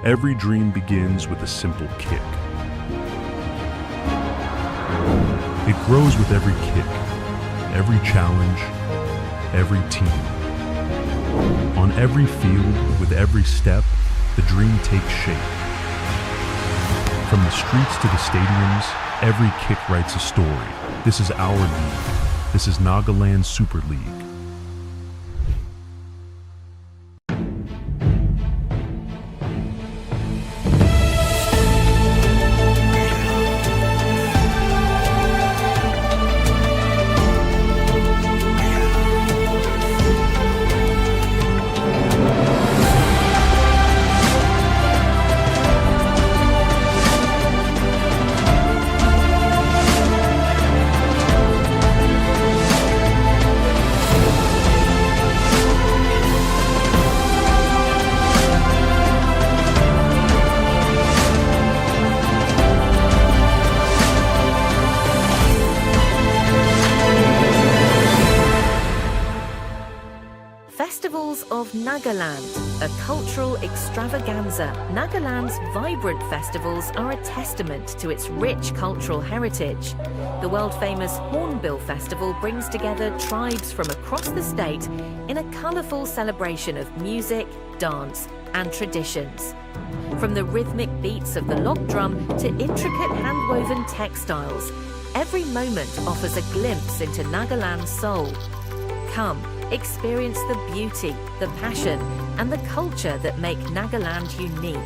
Every dream begins with a simple kick. It grows with every kick, every challenge, every team. On every field, with every step, the dream takes shape. From the streets to the stadiums, every kick writes a story. This is our league. This is Nagaland Super League. Festivals of Nagaland, a cultural extravaganza. Nagaland's vibrant festivals are a testament to its rich cultural heritage. The world-famous Hornbill Festival brings together tribes from across the state in a colourful celebration of music, dance and traditions. From the rhythmic beats of the log drum to intricate hand-woven textiles, every moment offers a glimpse into Nagaland's soul. Come, experience the beauty, the passion, and the culture that make Nagaland unique.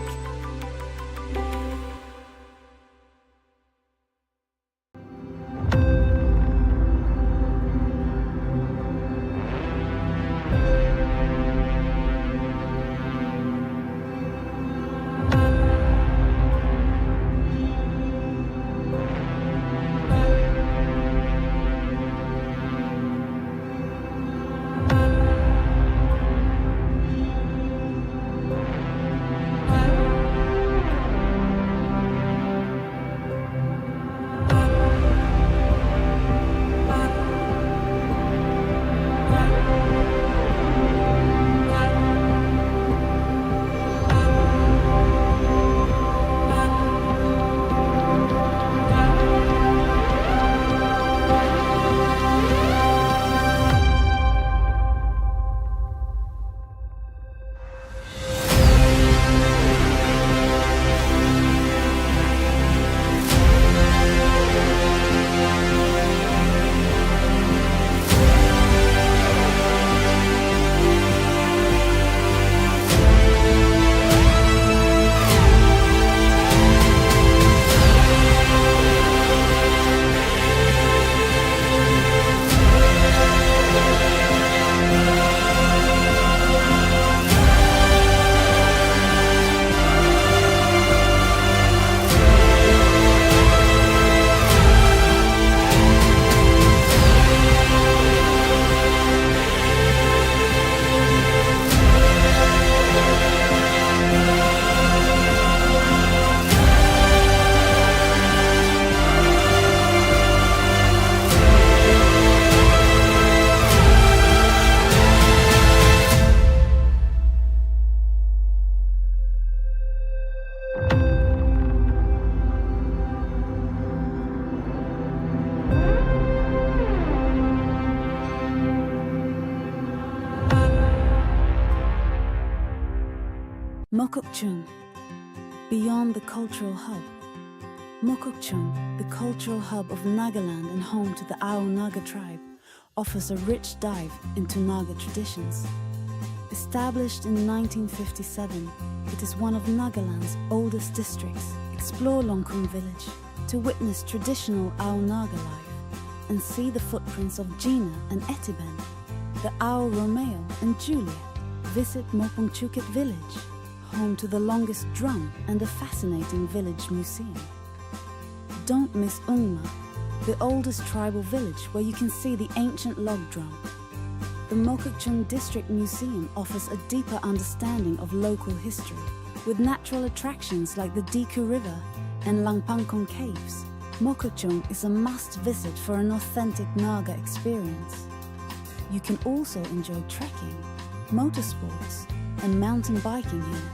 Mokokchung, beyond the cultural hub. Mokokchung, the cultural hub of Nagaland and home to the Ao Naga tribe, offers a rich dive into Naga traditions. Established in 1957, it is one of Nagaland's oldest districts. Explore Longkung village to witness traditional Ao Naga life and see the footprints of Gina and Etiben, the Ao Romeo and Juliet. Visit Mopongchukit village, home to the longest drum and a fascinating village museum. Don't miss Ungma, the oldest tribal village where you can see the ancient log drum. The Mokokchung District Museum offers a deeper understanding of local history, with natural attractions like the Diku River and Langpangkong Caves. Mokokchung is a must visit for an authentic Naga experience. You can also enjoy trekking, motorsports, and mountain biking here.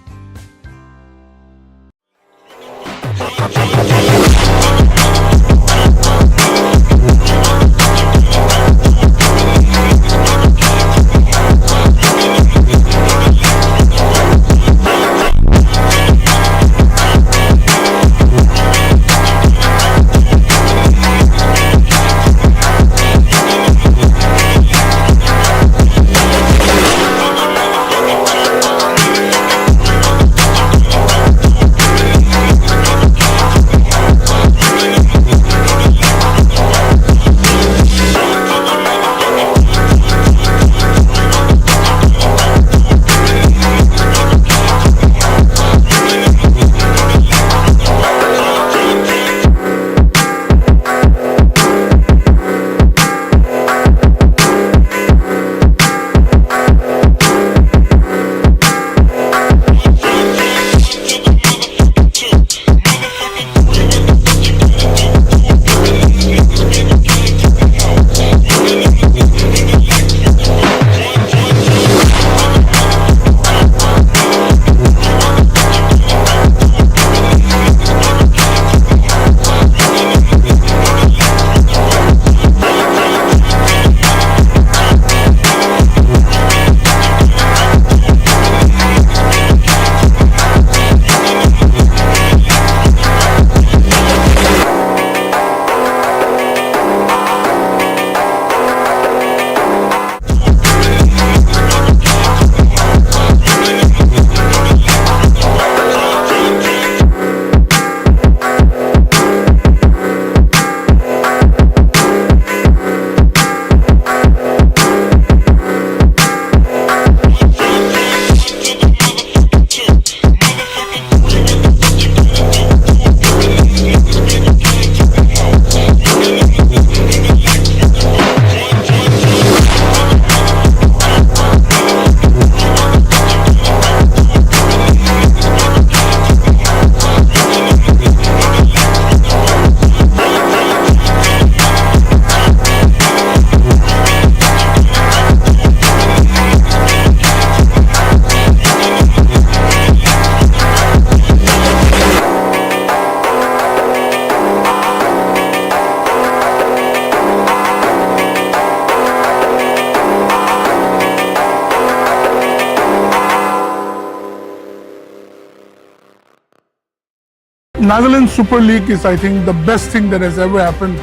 Nagaland Super League is, I think, the best thing that has ever happened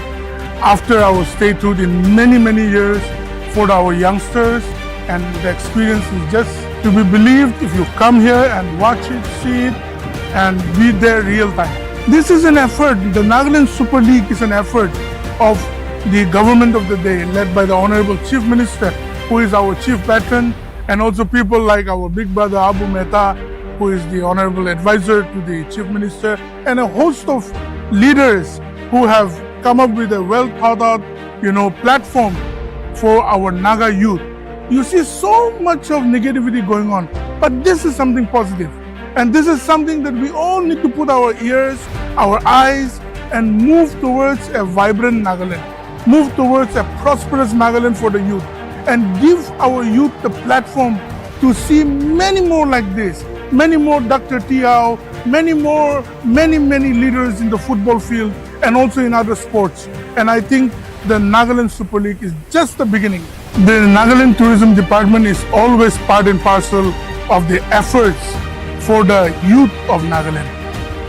after our statehood in many, many years for our youngsters. And the experience is just to be believed if you come here and watch it, see it, and be there real time. This is an effort. The Nagaland Super League is an effort of the government of the day, led by the Honorable Chief Minister, who is our chief patron, and also people like our big brother Abu Mehta, who is the honorable advisor to the Chief Minister, and a host of leaders who have come up with a well thought out, platform for our Naga youth. You see so much of negativity going on, but this is something positive. And this is something that we all need to put our ears, our eyes, and move towards a vibrant Nagaland, move towards a prosperous Nagaland for the youth, and give our youth the platform to see many more like this. Many more Dr. Tiao, many leaders in the football field and also in other sports. And I think the Nagaland Super League is just the beginning. The Nagaland Tourism Department is always part and parcel of the efforts for the youth of Nagaland.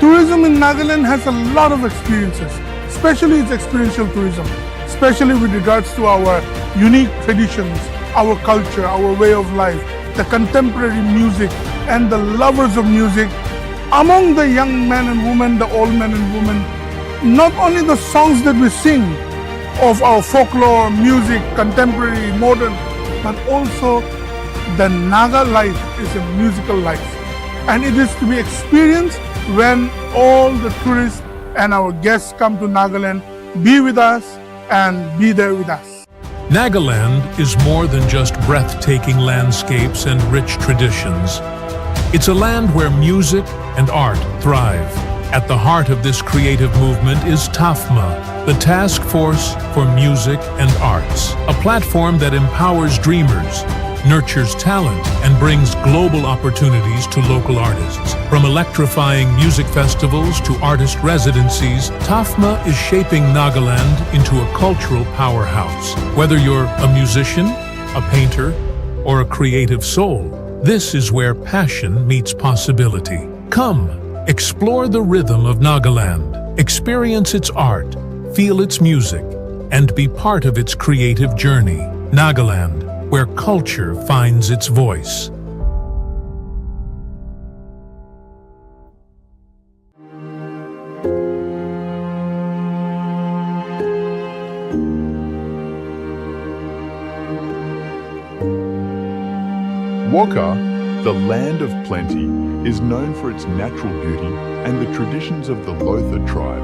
Tourism in Nagaland has a lot of experiences, especially its experiential tourism, especially with regards to our unique traditions, our culture, our way of life, the contemporary music, and the lovers of music among the young men and women, the old men and women. Not only the songs that we sing of our folklore, music, contemporary, modern, but also the Naga life is a musical life. And it is to be experienced when all the tourists and our guests come to Nagaland, be with us and be there with us. Nagaland is more than just breathtaking landscapes and rich traditions. It's a land where music and art thrive. At the heart of this creative movement is TAFMA, the Task Force for Music and Arts, a platform that empowers dreamers, nurtures talent and brings global opportunities to local artists. From electrifying music festivals to artist residencies, TAFMA is shaping Nagaland into a cultural powerhouse. Whether you're a musician, a painter, or a creative soul, this is where passion meets possibility. Come, explore the rhythm of Nagaland, experience its art, feel its music, and be part of its creative journey. Nagaland, where culture finds its voice. Waka, the land of plenty, is known for its natural beauty and the traditions of the Lotha tribe.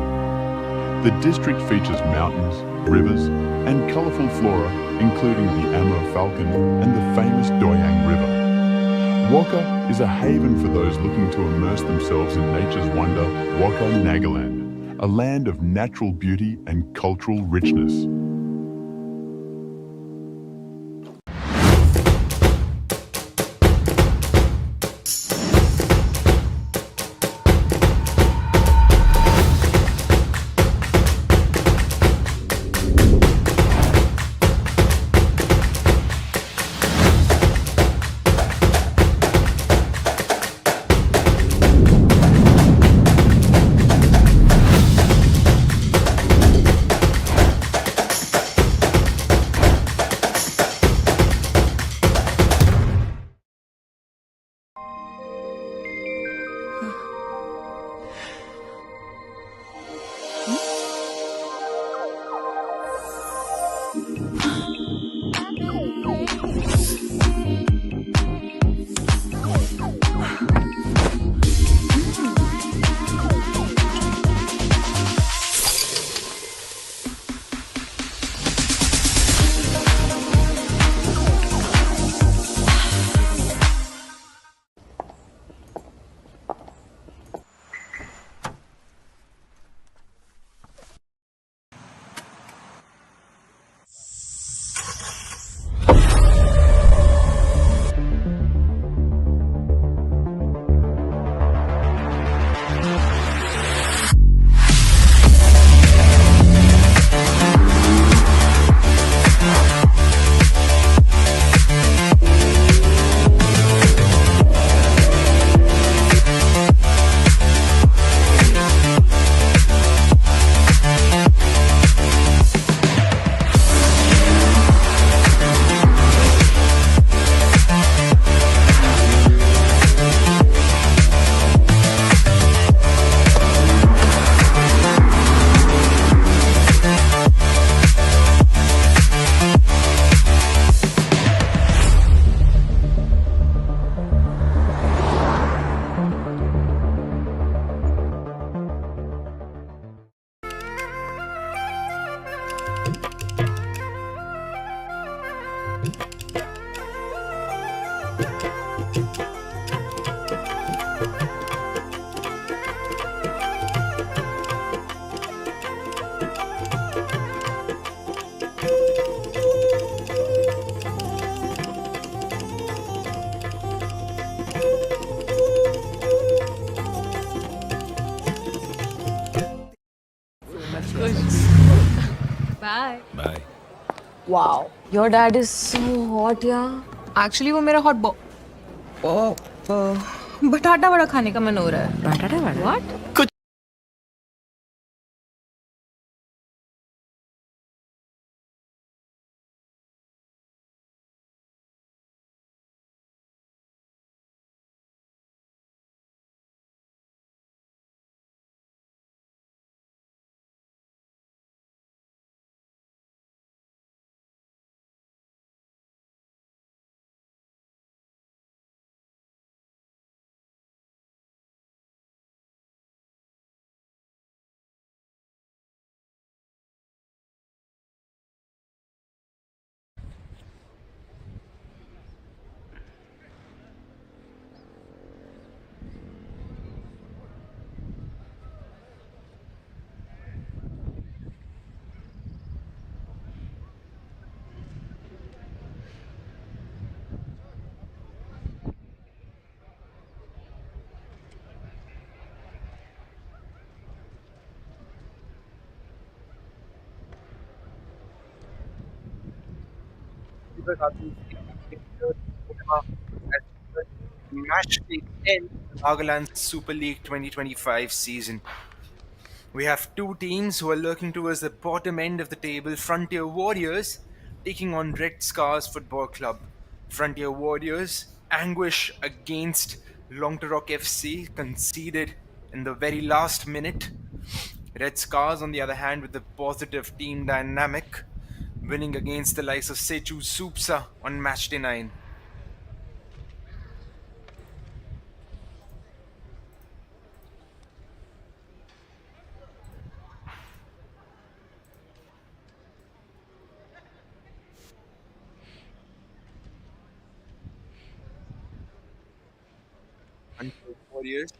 The district features mountains, rivers, and colourful flora, including the Amur falcon and the famous Doyang River. Waka is a haven for those looking to immerse themselves in nature's wonder, Waka Nagaland, a land of natural beauty and cultural richness. Bye. Bye. Wow, your dad is so hot, yeah. Actually, वो मेरा hot बटाटा वड़ा खाने का मन हो रहा है. बटाटा vada? What? Match day 10 Nagaland Super League 2025 season. We have two teams who are lurking towards the bottom end of the table. Frontier Warriors taking on Red Scars Football Club. Frontier Warriors anguish against Longtarok FC, conceded in the very last minute. Red Scars, on the other hand, with the positive team dynamic, winning against the likes of Sechu Supsa on match day 9. Frontier Warriors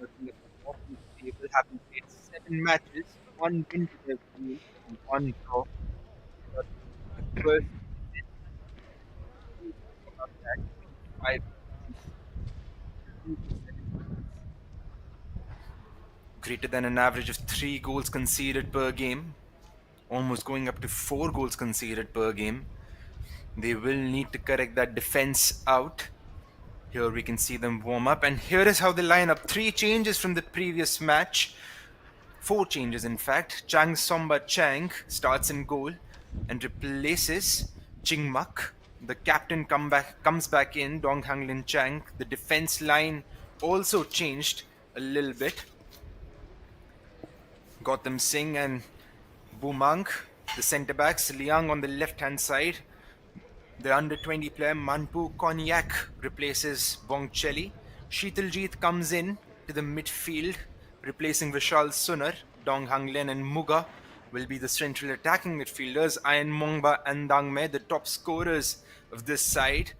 looking at the bottom of the table, having played 7 matches, 1 win to their name and 1 draw. But the first two of that, 5 greater than an average of 3 goals conceded per game, almost going up to 4 goals conceded per game. They will need to correct that defense out. Here we can see them warm up, and here is how they line up. 3 changes from the previous match. 4 changes, in fact. Chang Somba Chang starts in goal and replaces Ching Mak. The captain comes back in, Dong Hanglin Chang. The defense line also changed a little bit. Gautam Singh and Bumang, the centre backs. Liang on the left hand side. The under 20 player Manpu Konyak replaces Bongcheli. Sheetaljit comes in to the midfield, replacing Vishal Sunar. Dong Hanglen and Muga will be the central attacking midfielders. Ayan Mongba and Dangme, the top scorers of this side,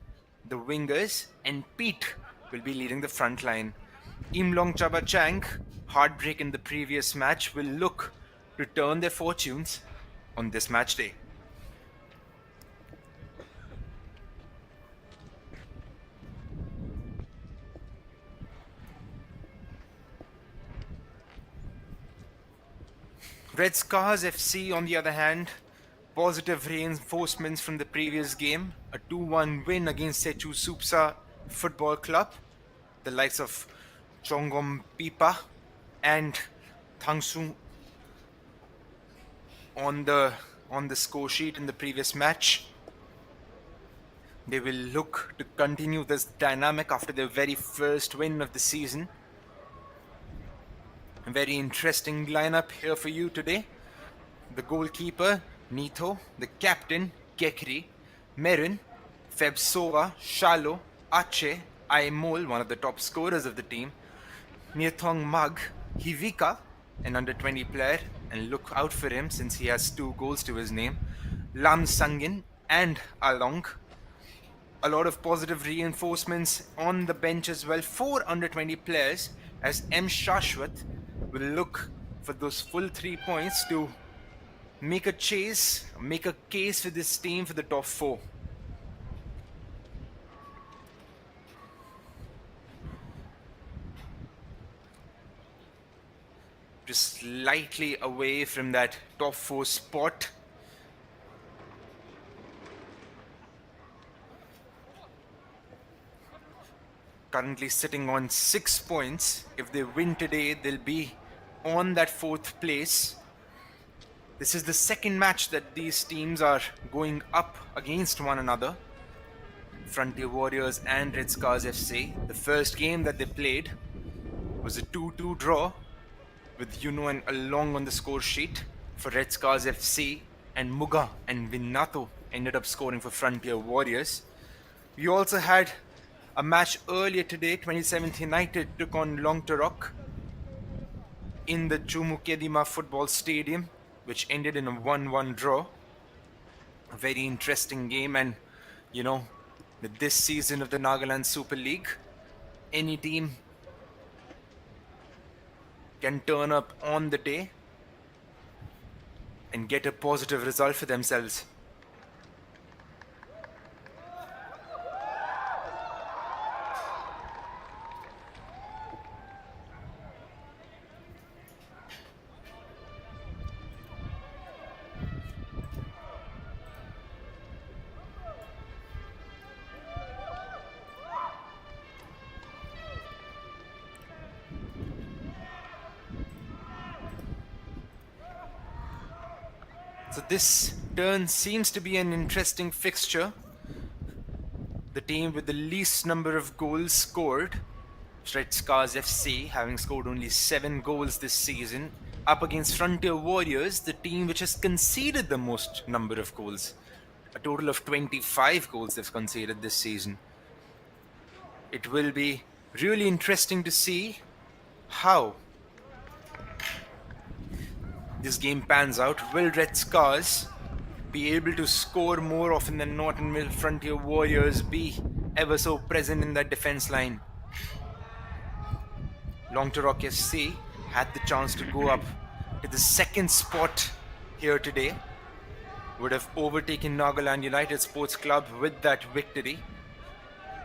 the wingers, and Pete will be leading the front line. Imlong Chaba Chang, heartbreak in the previous match, will look to turn their fortunes on this match day. Red Scars FC, on the other hand, positive reinforcements from the previous game. A 2-1 win against Sechu Supsa Football Club. The likes of Chongom Pipa and Thangsu on the score sheet in the previous match. They will look to continue this dynamic after their very first win of the season. A very interesting lineup here for you today. The goalkeeper, Nito. The captain, Kekri. Merin, Febsova, Shalo, Ache, Aimol, one of the top scorers of the team. Nirthong Mag, Hivika, an under 20 player, and look out for him since he has 2 goals to his name. Lam Sangin and Along. A lot of positive reinforcements on the bench as well. 4 under 20 players, as M. Shashwat will look for those full 3 points to make a case for this team for the top 4. Just slightly away from that top 4 spot. Currently sitting on 6 points. If they win today, they'll be on that 4th place. This is the second match that these teams are going up against one another. Frontier Warriors and Red Scars FC. The first game that they played was a 2-2 draw with Yuno and Along on the score sheet for Red Scars FC, and Muga and Vinato ended up scoring for Frontier Warriors. We also had a match earlier today. 27th United took on Longtarok in the Chumukedima Football Stadium, which ended in a 1-1 draw. A very interesting game, and with this season of the Nagaland Super League, any team can turn up on the day and get a positive result for themselves. So this turn seems to be an interesting fixture. The team with the least number of goals scored, Red Scars FC, having scored only 7 goals this season, up against Frontier Warriors, the team which has conceded the most number of goals. A total of 25 goals they've conceded this season. It will be really interesting to see how this game pans out. Will Red Scars be able to score more often than not, and will Frontier Warriors be ever so present in that defense line? Long Rock FC had the chance to go up to the second spot here today. Would have overtaken Nagaland United Sports Club with that victory.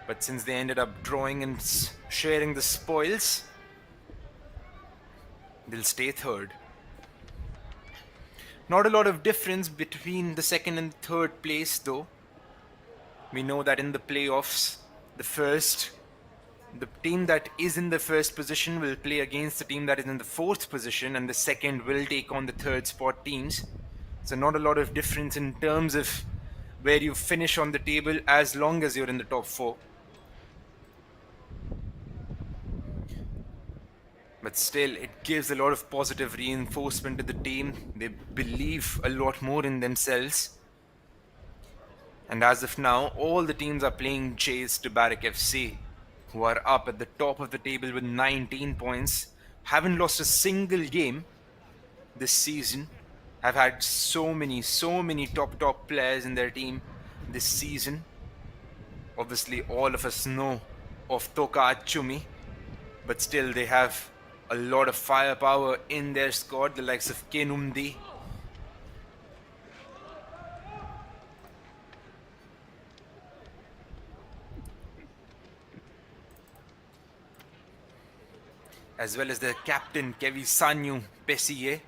But since they ended up drawing and sharing the spoils, they'll stay third. Not a lot of difference between the second and third place though. We know that in the playoffs, the team that is in the first position will play against the team that is in the fourth position, and the second will take on the third spot teams. So not a lot of difference in terms of where you finish on the table as long as you're in the top 4. But still, it gives a lot of positive reinforcement to the team. They believe a lot more in themselves. And as of now, all the teams are playing chase to Barrack FC, who are up at the top of the table with 19 points. Haven't lost a single game this season. Have had so many top players in their team this season. Obviously, all of us know of Toka Achumi, but still they have a lot of firepower in their squad, the likes of Kenumdi. As well as the captain, Kevi Sanyu Pesiye.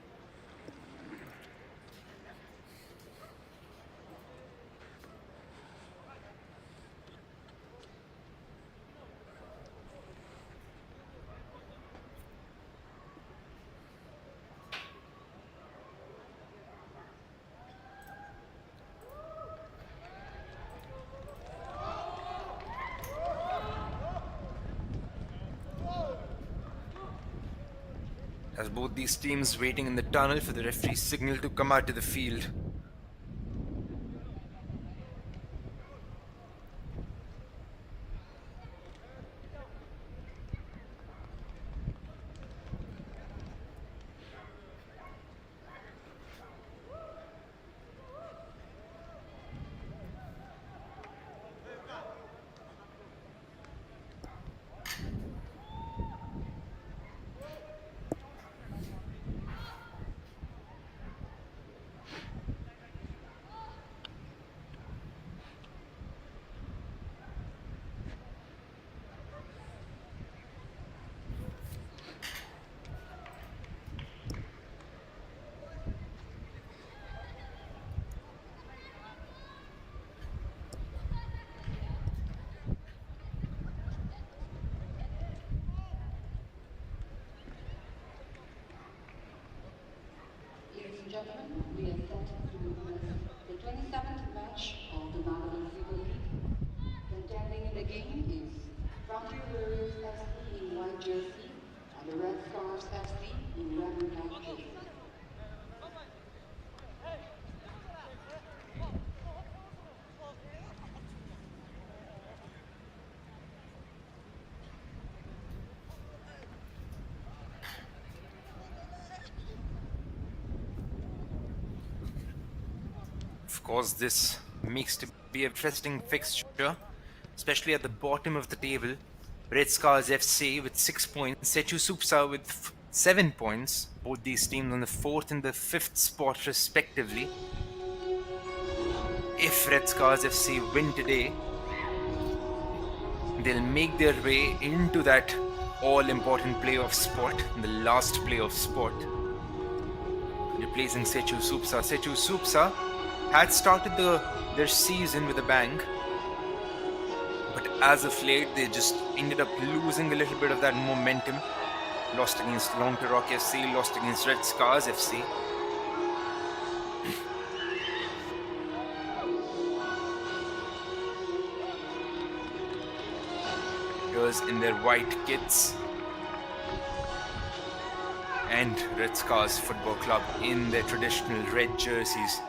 As both these teams waiting in the tunnel for the referee's signal to come out to the field. Gentlemen, we are set to witness the 27th match of the Nagaland Super League. Contending in the game is Frontier Warriors FC in white jersey and the Red Stars FC in red and black jersey. Of course, this makes to be an interesting fixture, especially at the bottom of the table. Red Scars FC with 6 points, Sechu Supsa with 7 points, both these teams on the 4th and the 5th spot respectively. If Red Scars FC win today, they'll make their way into that all-important playoff spot, the last playoff spot, replacing Sechu Supsa. Sechu Supsa had started their season with a bang, but as of late they just ended up losing a little bit of that momentum. Lost against Long Rock FC, lost against Red Scars FC. Warriors in their white kits, and Red Scars Football Club in their traditional red jerseys.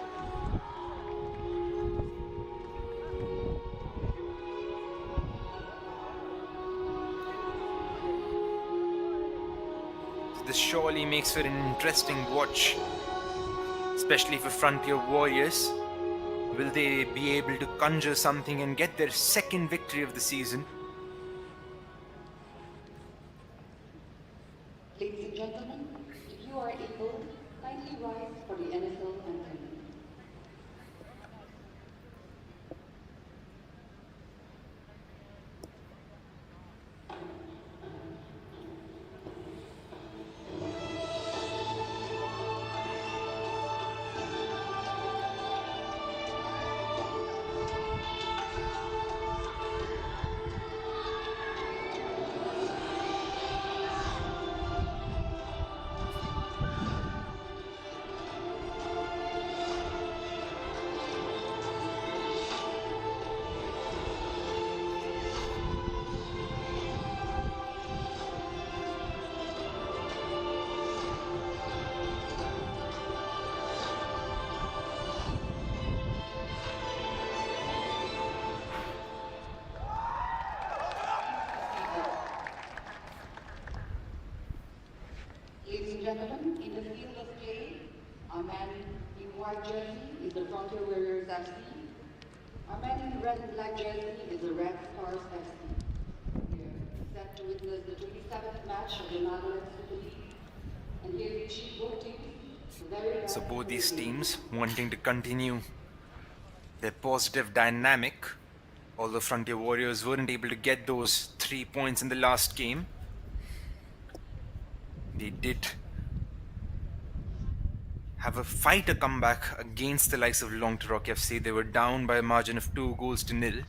This surely makes for an interesting watch, especially for Frontier Warriors. Will they be able to conjure something and get their second victory of the season? Ladies and gentlemen, if you are able, kindly rise for the NFL anthem. Ladies and gentlemen, in the field of play, our man in white jersey is the Frontier Warriors FC. Our man in red and black jersey is the Red Stars FC. We are set to witness the 27th match of the Nagaland Super League. And here we see both teams. So both these teams wanting to continue their positive dynamic, although Frontier Warriors weren't able to get those 3 points in the last game. They did have a fighter comeback against the likes of Long Rock FC. They were down by a margin of 2-0.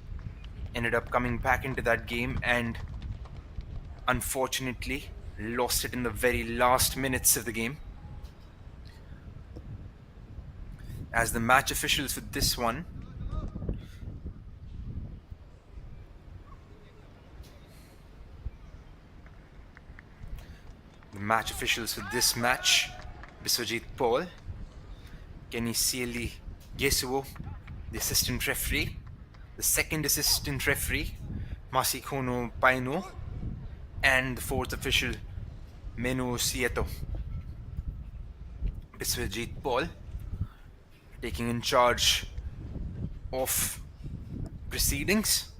Ended up coming back into that game and unfortunately lost it in the very last minutes of the game. As the match officials for this one, Biswajit Paul, Kenny Sealy Gesuo, the assistant referee, the second assistant referee, Masikono Paino, and the fourth official, Menu Sieto. Biswajit Paul taking in charge of proceedings.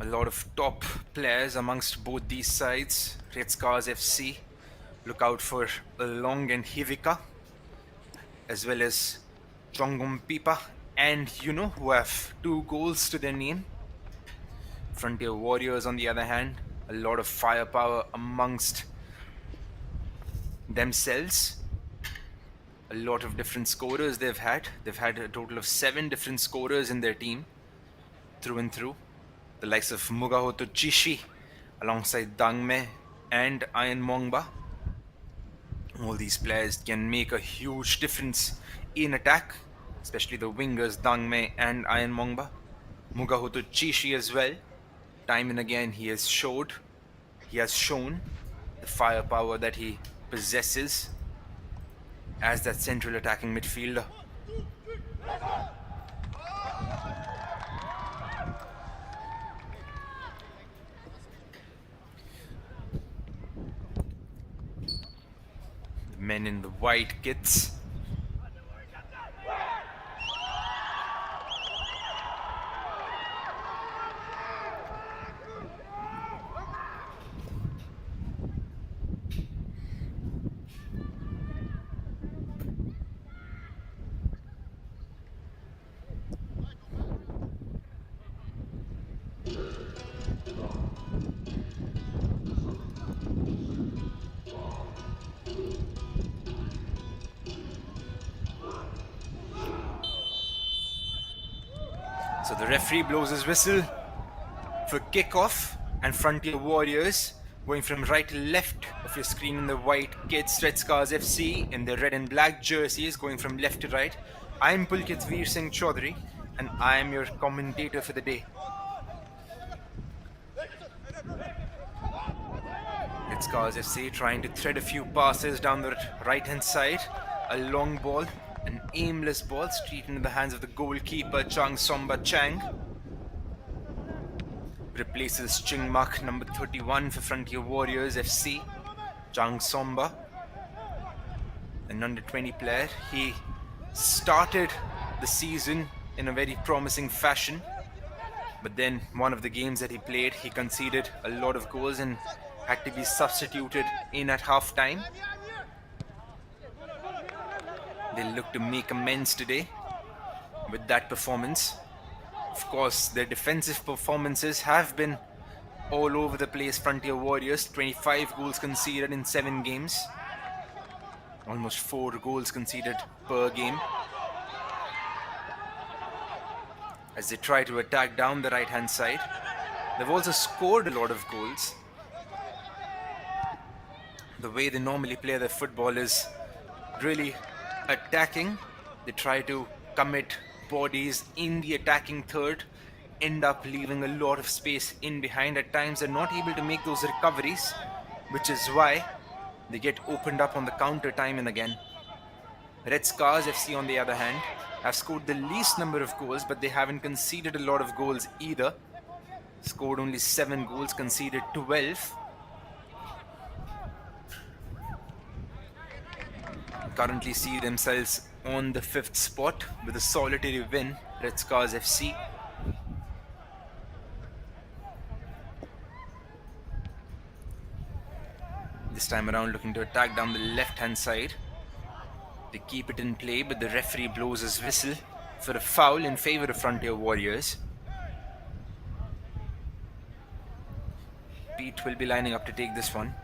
A lot of top players amongst both these sides. Red Scars FC, look out for Long and Hivika, as well as Chongum Pipa and who have 2 goals to their name. Frontier Warriors, on the other hand, a lot of firepower amongst themselves. A lot of different scorers they've had. They've had a total of 7 different scorers in their team, through and through. The likes of Mugahoto Chishi, alongside Dangme and Ayan Mongba. All these players can make a huge difference in attack, especially the wingers Dangme and Ayan Mongba. Mugahoto Chishi as well. Time and again he has shown the firepower that he possesses as that central attacking midfielder. The men in the white kits. So the referee blows his whistle for kickoff, and Frontier Warriors Going from right to left of your screen in the white kids, Red Scars FC in the red and black jerseys, going from left to right. I'm Pulkit Veer Singh Chaudhary, and I'm your commentator for the day. Red Scars FC trying to thread a few passes down the right hand side. A long ball, an aimless ball straight into the hands of the goalkeeper Chang Somba Chang. Replaces Chingmak number 31 for Frontier Warriors FC, Chang Somba, an under 20 player. He started the season in a very promising fashion, but then one of the games that he played, he conceded a lot of goals and had to be substituted in at half time. They look to make amends today with that performance. Of course, their defensive performances have been all over the place. Frontier Warriors, 25 goals conceded in 7 games. Almost 4 goals conceded per game. As they try to attack down the right-hand side. They've also scored a lot of goals. The way they normally play their football is really attacking. They try to commit bodies in the attacking third, end up leaving a lot of space in behind. At times they're not able to make those recoveries, which is why they get opened up on the counter time and again. Red Scars FC on the other hand have scored the least number of goals, but they haven't conceded a lot of goals either. Scored only 7 goals, conceded 12. Currently see themselves on the 5th spot with a solitary win, Red Scars FC. This time around looking to attack down the left hand side. They keep it in play, but the referee blows his whistle for a foul in favor of Frontier Warriors. Pete will be lining up to take this one.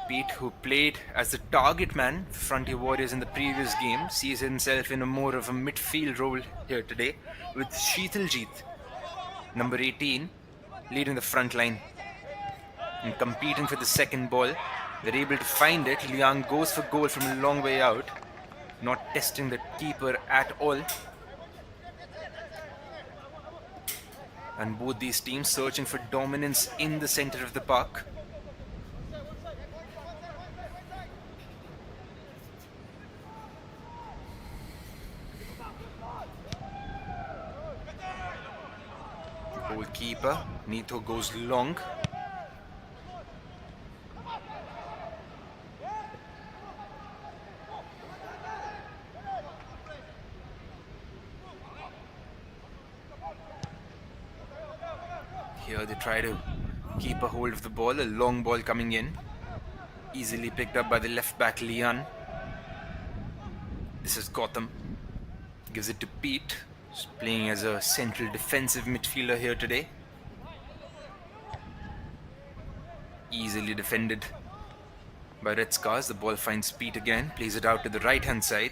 Pete, who played as the target man for Frontier Warriors in the previous game, sees himself in a more of a midfield role here today, with Sheetaljit, number 18, leading the front line. And competing for the second ball, they're able to find it. Liang goes for goal from a long way out, not testing the keeper at all. And both these teams searching for dominance in the center of the park. Goalkeeper Nito goes long. Here they try to keep a hold of the ball. A long ball coming in, easily picked up by the left back Lian. This is Gotham. Gives it to Pete. He's playing as a central defensive midfielder here today. Easily defended by Red Scars. The ball finds Pete again. Plays it out to the right hand side.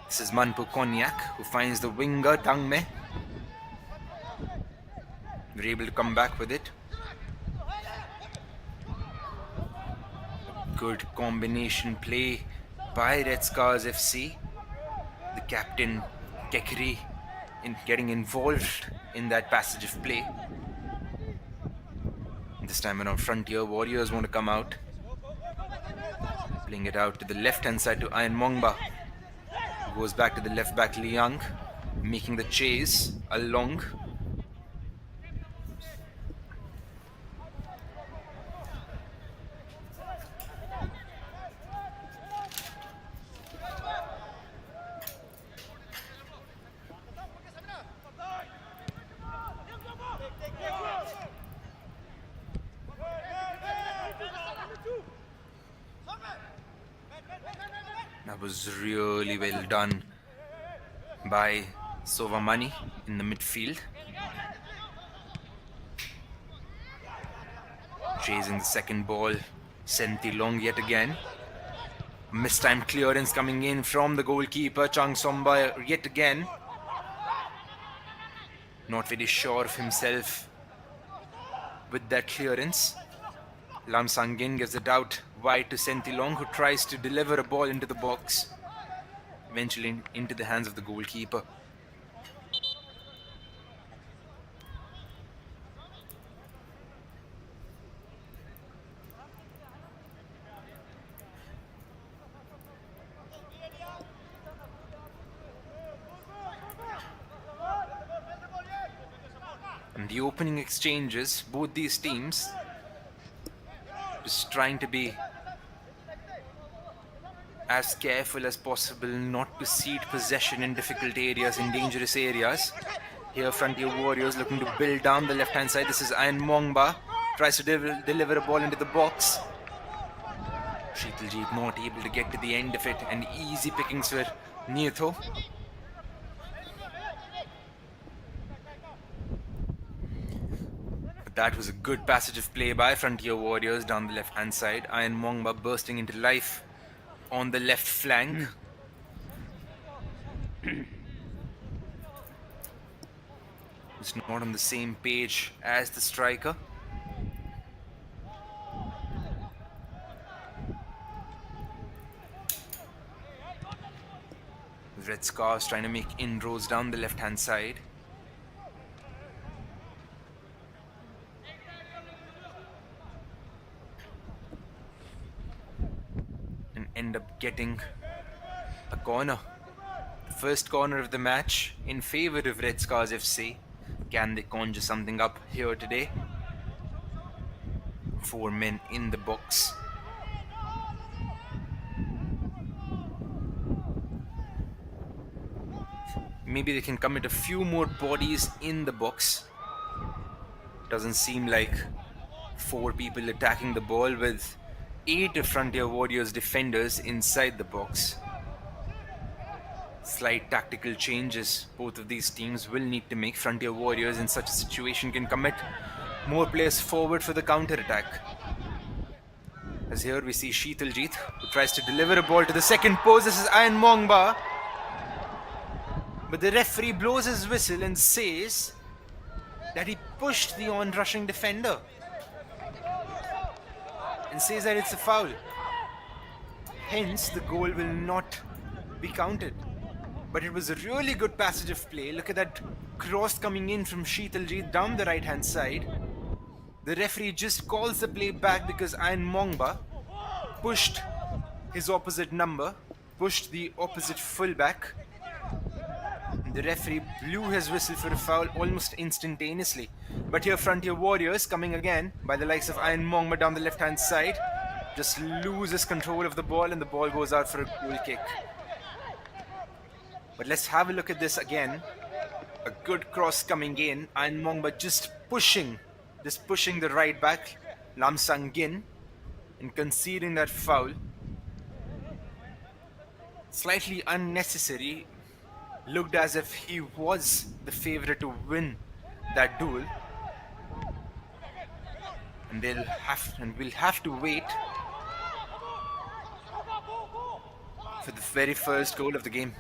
This is Manpu Konyak, who finds the winger Dangme. They're able to come back with it. Good combination play by Red Scars FC. The captain Kekri in getting involved in that passage of play. This time around, Frontier Warriors want to come out. Playing it out to the left hand side to Ayan Mongba. Goes back to the left back Liang, making the chase along. That was really well done by Sovamani in the midfield. Chasing the second ball, Senti long yet again. Mistimed clearance coming in from the goalkeeper, Chang Somba yet again. Not very sure of himself with that clearance. Lam Sangin gives it out wide to Sentilong, who tries to deliver a ball into the box, eventually into the hands of the goalkeeper. In the opening exchanges, both these teams just trying to be as careful as possible not to cede possession in difficult areas, in dangerous areas. Here Frontier Warriors looking to build down the left hand side. This is Ayan Mongba, tries to deliver a ball into the box. Sheetaljeet not able to get to the end of it, and easy pickings for Neotho. But that was a good passage of play by Frontier Warriors down the left hand side. Ayan Mongba bursting into life on the left flank. It's not on the same page as the striker. Red Scars trying to make inroads down the left hand side. And end up getting a corner. First corner of the match in favor of Red Scars FC. Can they conjure something up here today? 4 men in the box. Maybe they can commit a few more bodies in the box. Doesn't seem like 4 people attacking the ball with 8 of Frontier Warriors defenders inside the box. Slight tactical changes both of these teams will need to make. Frontier Warriors in such a situation can commit more players forward for the counter-attack. As here we see Sheetaljeet, who tries to deliver a ball to the second post. This is Ayan Mongba. But the referee blows his whistle and says that he pushed the on-rushing defender. And says that it's a foul. Hence, the goal will not be counted. But it was a really good passage of play. Look at that cross coming in from Sheetaljeet down the right-hand side. The referee just calls the play back because Ayan Mongba pushed his opposite number, pushed the opposite fullback. The referee blew his whistle for a foul almost instantaneously. But here Frontier Warriors coming again by the likes of Ayan Mongba down the left-hand side. Just loses control of the ball and the ball goes out for a goal kick. But let's have a look at this again. A good cross coming in. Ayan Mongba just pushing the right back, Lam Sangin, and conceding that foul. Slightly unnecessary. Looked as if he was the favorite to win that duel. And we'll have to wait for the very first goal of the game.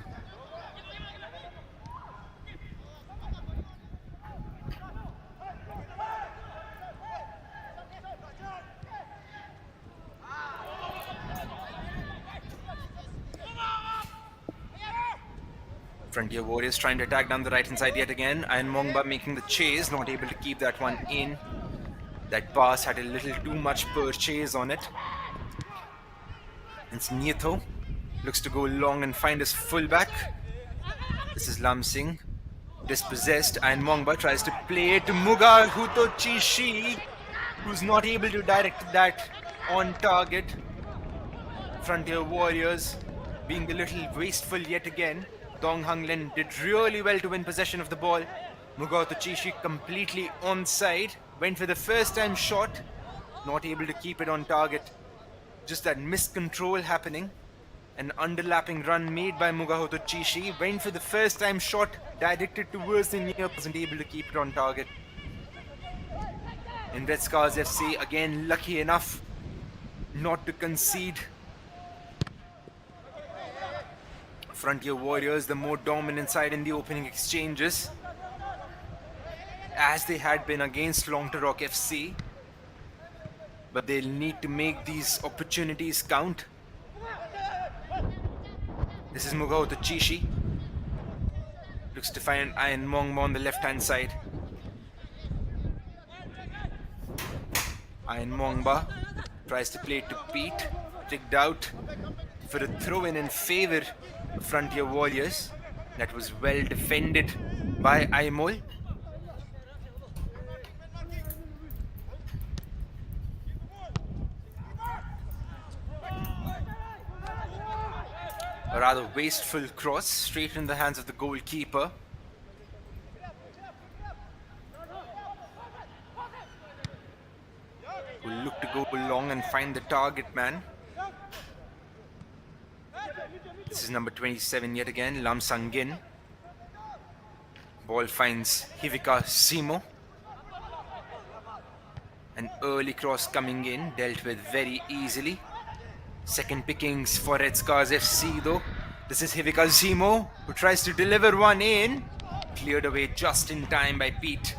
Frontier Warriors trying to attack down the right hand side yet again. Ayan Mongba making the chase, not able to keep that one in. That pass had a little too much purchase on it. It's Neotho. Looks to go long and find his fullback. This is Lam Singh. Dispossessed. Ayan Mongba tries to play it to Muga Hutochishi, who's not able to direct that on target. Frontier Warriors being a little wasteful yet again. Dong Hang Lin did really well to win possession of the ball. Mugato Chishi completely onside. Went for the first time shot. Not able to keep it on target. Just that miscontrol happening. An underlapping run made by Mugato Chishi. Went for the first time shot. Directed towards the near. Wasn't able to keep it on target. In Red Scars FC, again lucky enough not to concede. Frontier Warriors, the more dominant side in the opening exchanges, as they had been against Longtarok FC. but they'll need to make these opportunities count. This is Mugaoto Chishi. Looks to find Iron Mongma on the left-hand side. Iron Mongba tries to play it to Pete. Tricked out for a throw-in in favor of Frontier Warriors. That was well defended by Aimol. A rather wasteful cross straight in the hands of the goalkeeper. Will look to go long and find the target man. This is number 27 yet again, Lam Sangin. Ball finds Hivika Simo. An early cross coming in, dealt with very easily. Second pickings for Red Scars FC though. This is Hivika Simo, who tries to deliver one in. Cleared away just in time by Pete.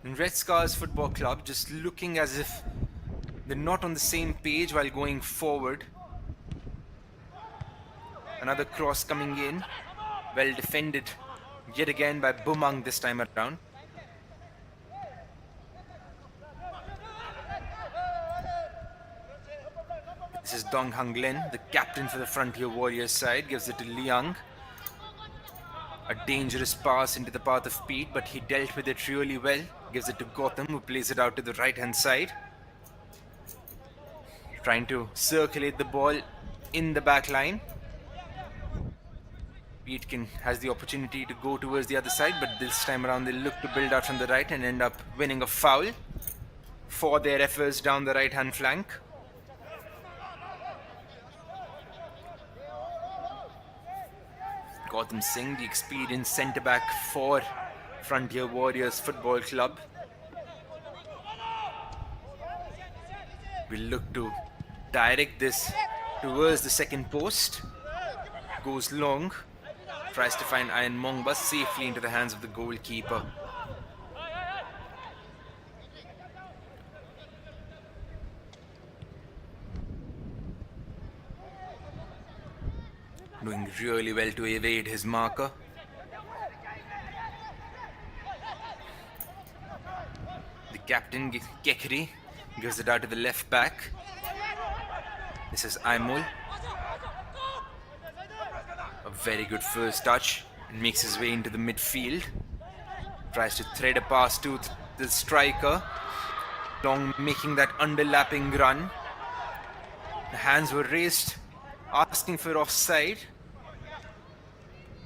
And Red Scars Football Club just looking as if they're not on the same page while going forward. Another cross coming in, well defended yet again by Bumang this time around. This is Dong Hang Len, the captain for the Frontier Warriors side, gives it to Liang. A dangerous pass into the path of Pete, but he dealt with it really well. Gives it to Gotham, who plays it out to the right hand side. Trying to circulate the ball in the back line. Pete has the opportunity to go towards the other side, but this time around they look to build out from the right and end up winning a foul for their efforts down the right hand flank. Gautam Singh, the experienced centre-back for Frontier Warriors Football Club, will look to direct this towards the second post. Goes long, tries to find Iron Mongba safely into the hands of the goalkeeper. Doing really well to evade his marker. The captain, Kekri, gives it out to the left back. This is Aimul. A very good first touch and makes his way into the midfield. Tries to thread a pass to the striker. Long making that underlapping run. The hands were raised, asking for offside.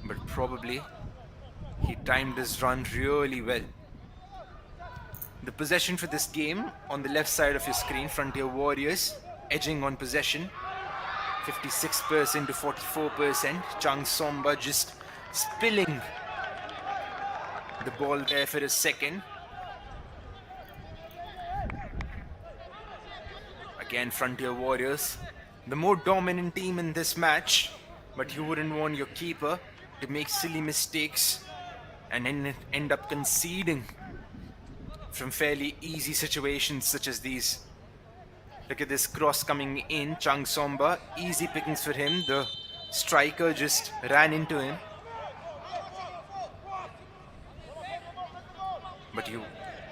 But probably he timed his run really well. The possession for this game on the left side of your screen, Frontier Warriors edging on possession, 56% to 44%. Chang Somba just spilling the ball there for a second. Again, Frontier Warriors, the more dominant team in this match, but you wouldn't want your keeper to make silly mistakes and end up conceding from fairly easy situations such as these. Look at this cross coming in, Chang Somba, easy pickings for him. The striker just ran into him.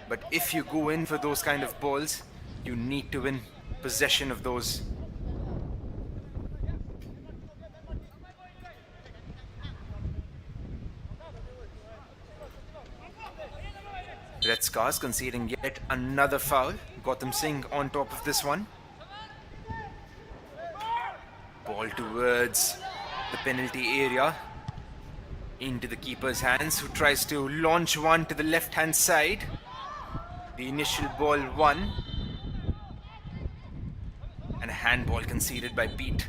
But if you go in for those kind of balls, you need to win possession of those. Red Scars conceding yet another foul. Gautam Singh on top of this one. Ball towards the penalty area. Into the keeper's hands, who tries to launch one to the left hand side. The initial ball won. And a handball conceded by Pete.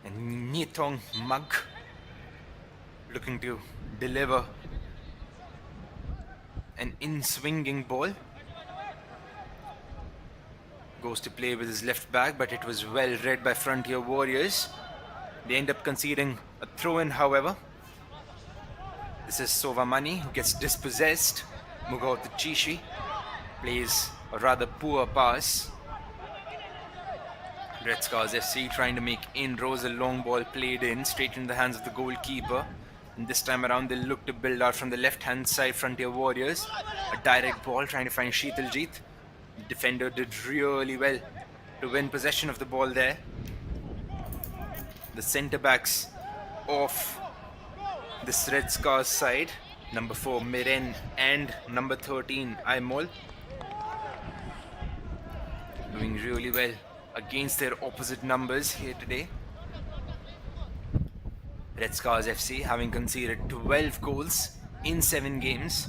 And Nitong Mag looking to deliver an in-swinging ball. Goes to play with his left back, but it was well read by Frontier Warriors. They end up conceding a throw-in, however. This is Sovamani who gets dispossessed. Mugaut Chishi plays a rather poor pass. Red Scars FC trying to make inroads. A long ball played in straight in the hands of the goalkeeper. And this time around they'll look to build out from the left-hand side. Frontier Warriors. A direct ball trying to find Sheetaljit. The defender did really well to win possession of the ball there. The centre-backs of this Red Scars side, number 4 Miren and number 13 Aimol, doing really well against their opposite numbers here today. Red Scars FC having conceded 12 goals in 7 games.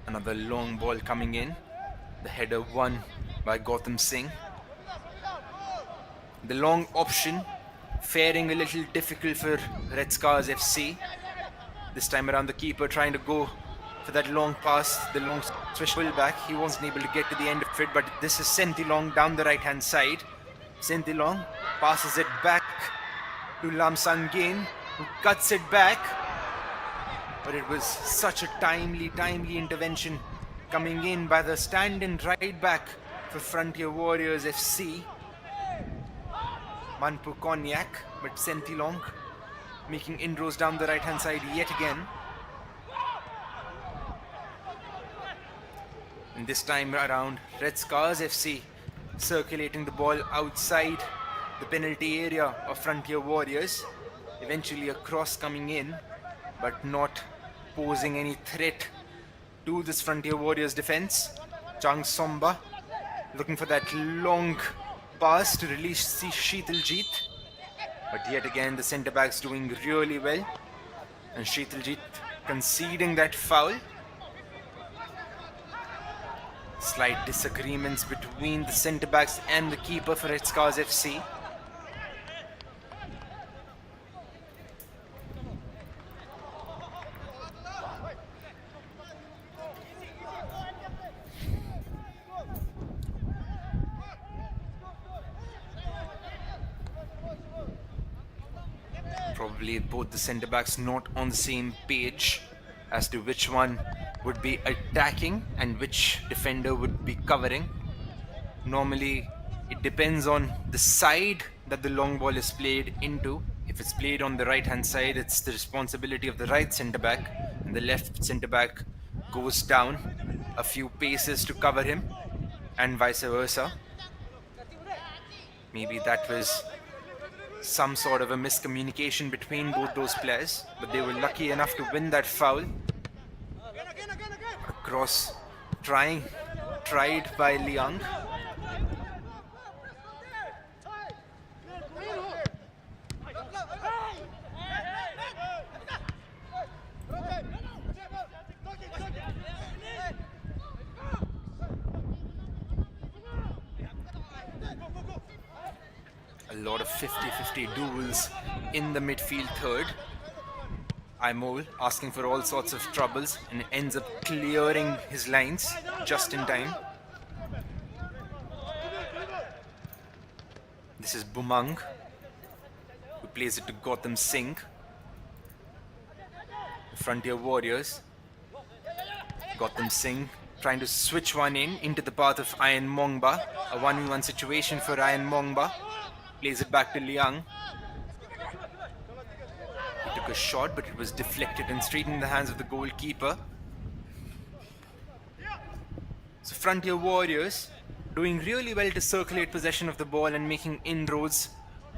Another long ball coming in. The header won by Gautam Singh. The long option faring a little difficult for Red Scars FC. This time around the keeper trying to go for that long pass, the long swish back. He wasn't able to get to the end of it, but this is Sentilong down the right hand side. Sentilong passes it back to Lam Sangain, who cuts it back. But it was such a timely intervention coming in by the stand-in right back for Frontier Warriors FC, Manpu Konyak, but Sentilong making inroads down the right hand side yet again. And this time around, Red Scars FC circulating the ball outside the penalty area of Frontier Warriors. Eventually a cross coming in, but not posing any threat to this Frontier Warriors defense. Chang Somba looking for that long pass to release Sheetaljit. But yet again the centre backs doing really well. And Sheetaljit conceding that foul. Slight disagreements between the centre backs and the keeper for Red Scars FC. Probably both the centre backs not on the same page as to which one would be attacking and which defender would be covering. Normally it depends on the side that the long ball is played into. If it's played on the right hand side, it's the responsibility of the right centre back, and the left centre back goes down a few paces to cover him, and vice versa. Maybe that was some sort of a miscommunication between both those players, but they were lucky enough to win that foul. A cross tried by Liang. A lot of 50-50 duels in the midfield third. Aimol asking for all sorts of troubles and ends up clearing his lines just in time. This is Bumang, who plays it to Gautam Singh. The Frontier Warriors. Gautam Singh trying to switch one into the path of Ayan Mongba. A 1v1 situation for Ayan Mongba. Plays it back to Liang. He took a shot, but it was deflected and straight in the hands of the goalkeeper. So Frontier Warriors doing really well to circulate possession of the ball and making inroads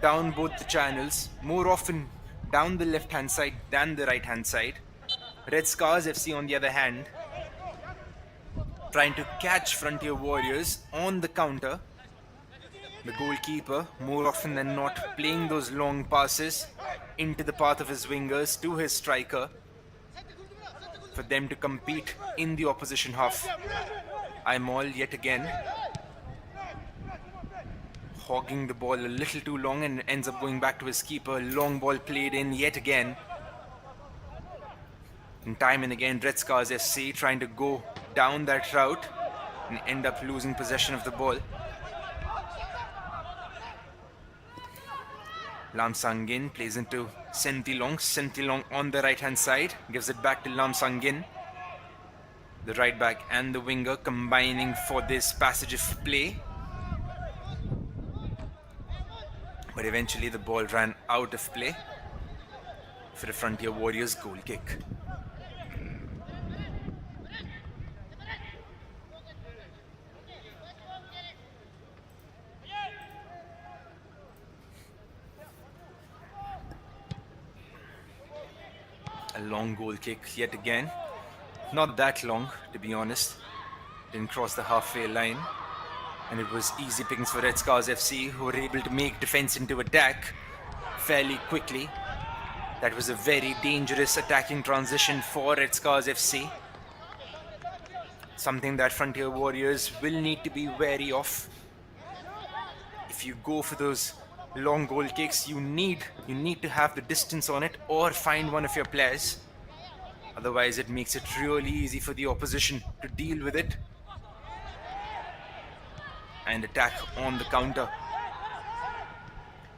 down both the channels, more often down the left hand side than the right hand side. Red Scars FC on the other hand trying to catch Frontier Warriors on the counter. The goalkeeper, more often than not, playing those long passes into the path of his wingers to his striker for them to compete in the opposition half. Aimol yet again hogging the ball a little too long and ends up going back to his keeper. Long ball played in yet again. And time and again, Red Scars FC trying to go down that route and end up losing possession of the ball. Lam Sang-gin plays into Sentilong. Sentilong on the right hand side gives it back to Lam Sang-gin. The right back and the winger combining for this passage of play. But eventually the ball ran out of play for the Frontier Warriors goal kick. A long goal kick yet again. Not that long, to be honest. Didn't cross the halfway line. And it was easy pickings for Red Scars FC, who were able to make defense into attack fairly quickly. That was a very dangerous attacking transition for Red Scars FC. Something that Frontier Warriors will need to be wary of. If you go for those long goal kicks, you need to have the distance on it or find one of your players. Otherwise, it makes it really easy for the opposition to deal with it and attack on the counter.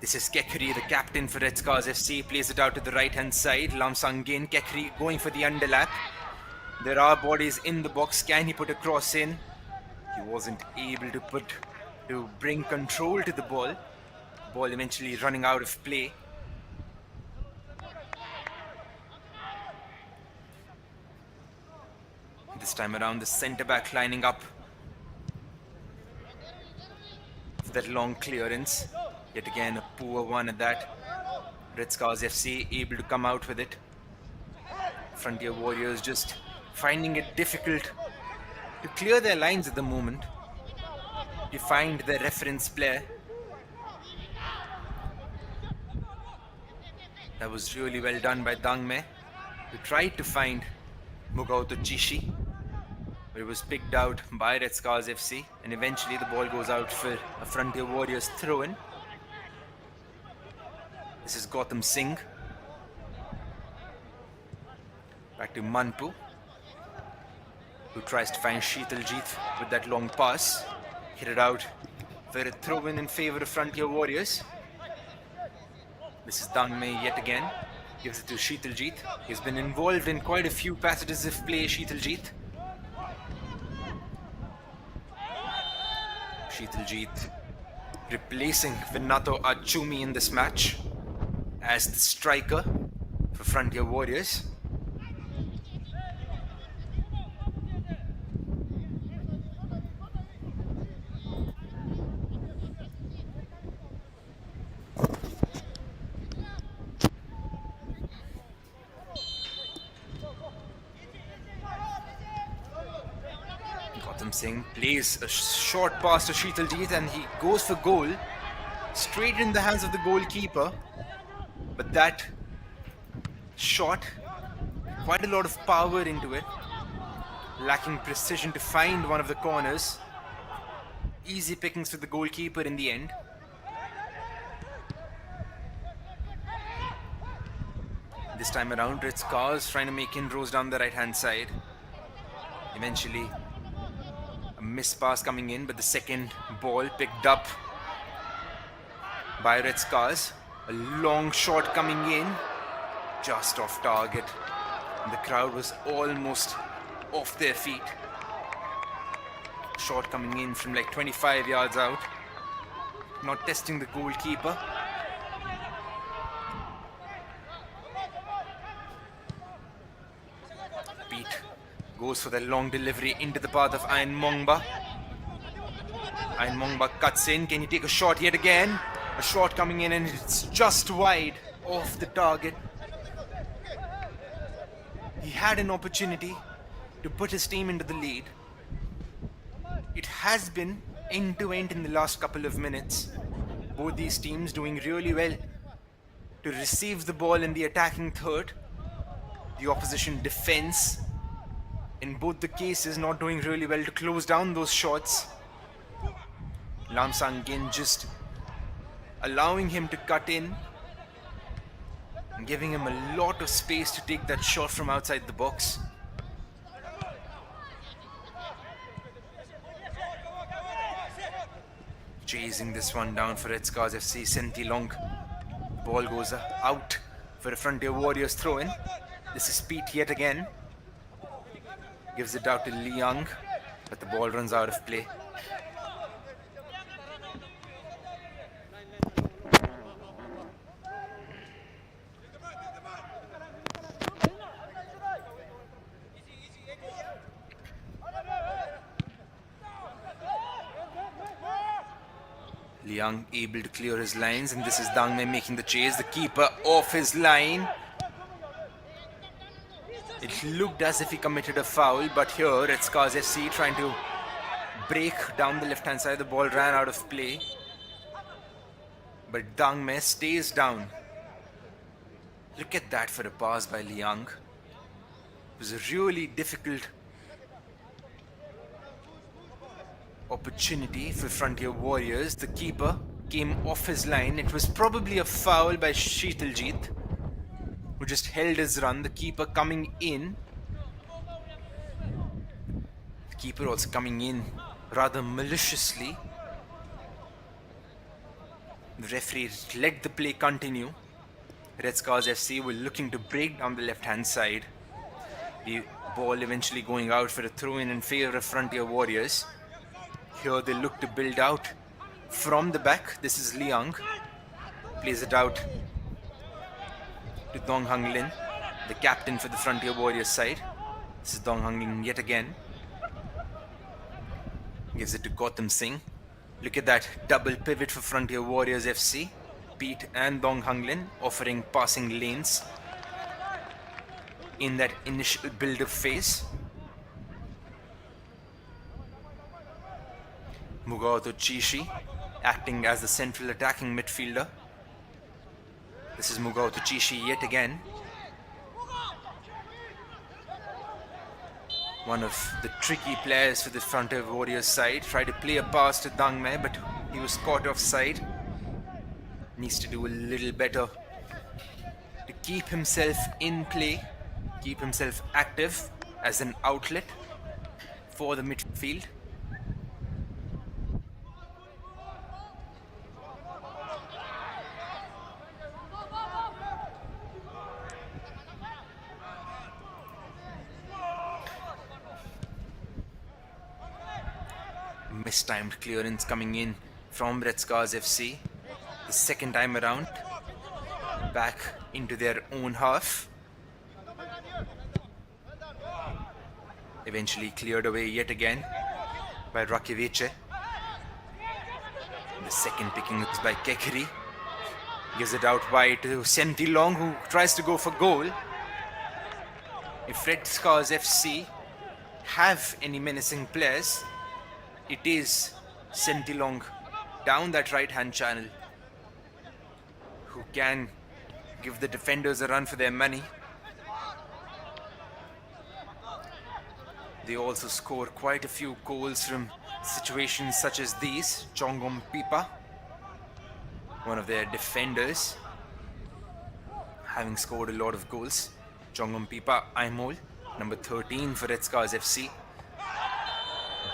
This is Kekri, the captain for Red Scars FC, plays it out to the right hand side. Lam Sang-gin, Kekri going for the underlap. There are bodies in the box. Can he put a cross in? He wasn't able to bring control to the ball. Ball eventually running out of play. This time around, the centre back lining up for that long clearance. Yet again, a poor one at that. Red Scars FC able to come out with it. Frontier Warriors just finding it difficult to clear their lines at the moment, to find their reference player. That was really well done by Dangme, who tried to find Mugauto Chishi, but it was picked out by Red Scars FC, and eventually the ball goes out for a Frontier Warriors throw-in. This is Gautam Singh. Back to Manpu, who tries to find Sheetaljit with that long pass. Hit it out for a throw-in in favor of Frontier Warriors. This is Dangme yet again. Gives it to Sheetaljit. He's been involved in quite a few passages of play, Sheetaljit. Sheetaljit replacing Vinato Achumi in this match as the striker for Frontier Warriors. Gautam Singh plays a short pass to Sheetaljit and he goes for goal, straight in the hands of the goalkeeper. But that shot, quite a lot of power into it, lacking precision to find one of the corners. Easy pickings for the goalkeeper in the end. This time around, Red Scars trying to make inroads down the right hand side. Eventually, a missed pass coming in, but the second ball picked up by Red Scars. A long shot coming in, just off target. And the crowd was almost off their feet. Shot coming in from like 25 yards out. Not testing the goalkeeper. Pete goes for the long delivery into the path of Ayan Mongba. Ayan Mongba cuts in. Can he take a shot yet again? A shot coming in and it's just wide off the target. He had an opportunity to put his team into the lead. It has been end to end in the last couple of minutes. Both these teams doing really well to receive the ball in the attacking third. The opposition defense, in both the cases, not doing really well to close down those shots. Lam Sang-gin just allowing him to cut in and giving him a lot of space to take that shot from outside the box. Chasing this one down for Red Scars FC. Senti Long. Ball goes out for a Frontier Warriors throw in. This is Pete yet again. Gives it out to Liang, but the ball runs out of play. Liang able to clear his lines, and this is Dang Mei making the chase. The keeper off his line. It looked as if he committed a foul, but here Red Scars FC trying to break down the left hand side. The ball ran out of play, but Dang Mei stays down. Look at that for a pass by Liang. It was a really difficult opportunity for Frontier Warriors. The keeper came off his line. It was probably a foul by Sheetaljit, who just held his run. The keeper coming in. The keeper also coming in rather maliciously. The referee let the play continue. Red Scars FC were looking to break down the left hand side. The ball eventually going out for a throw in favor of Frontier Warriors. Here they look to build out from the back. This is Liang. Plays it out to Dong Hang Lin, the captain for the Frontier Warriors side. This is Dong Hang Lin yet again. Gives it to Gautam Singh. Look at that double pivot for Frontier Warriors FC. Pete and Dong Hang Lin offering passing lanes in that initial build-up phase. Mugato Chishi acting as the central attacking midfielder. This is Mugato Chishi yet again. One of the tricky players for the Frontier Warriors side. Tried to play a pass to Dang Mei, but he was caught offside. Needs to do a little better to keep himself in play, keep himself active as an outlet for the midfield. Mistimed clearance coming in from Red Scars FC. The second time around, back into their own half. Eventually cleared away yet again by Rakivice. The second picking is by Kekri. Gives it out wide to Senti Long, who tries to go for goal. If Red Scars FC have any menacing players, it is Senti Long down that right hand channel, who can give the defenders a run for their money. They also score quite a few goals from situations such as these. Chongom Pipa, one of their defenders, having scored a lot of goals. Chongom Pipa Aimol, number 13 for Red Scars FC.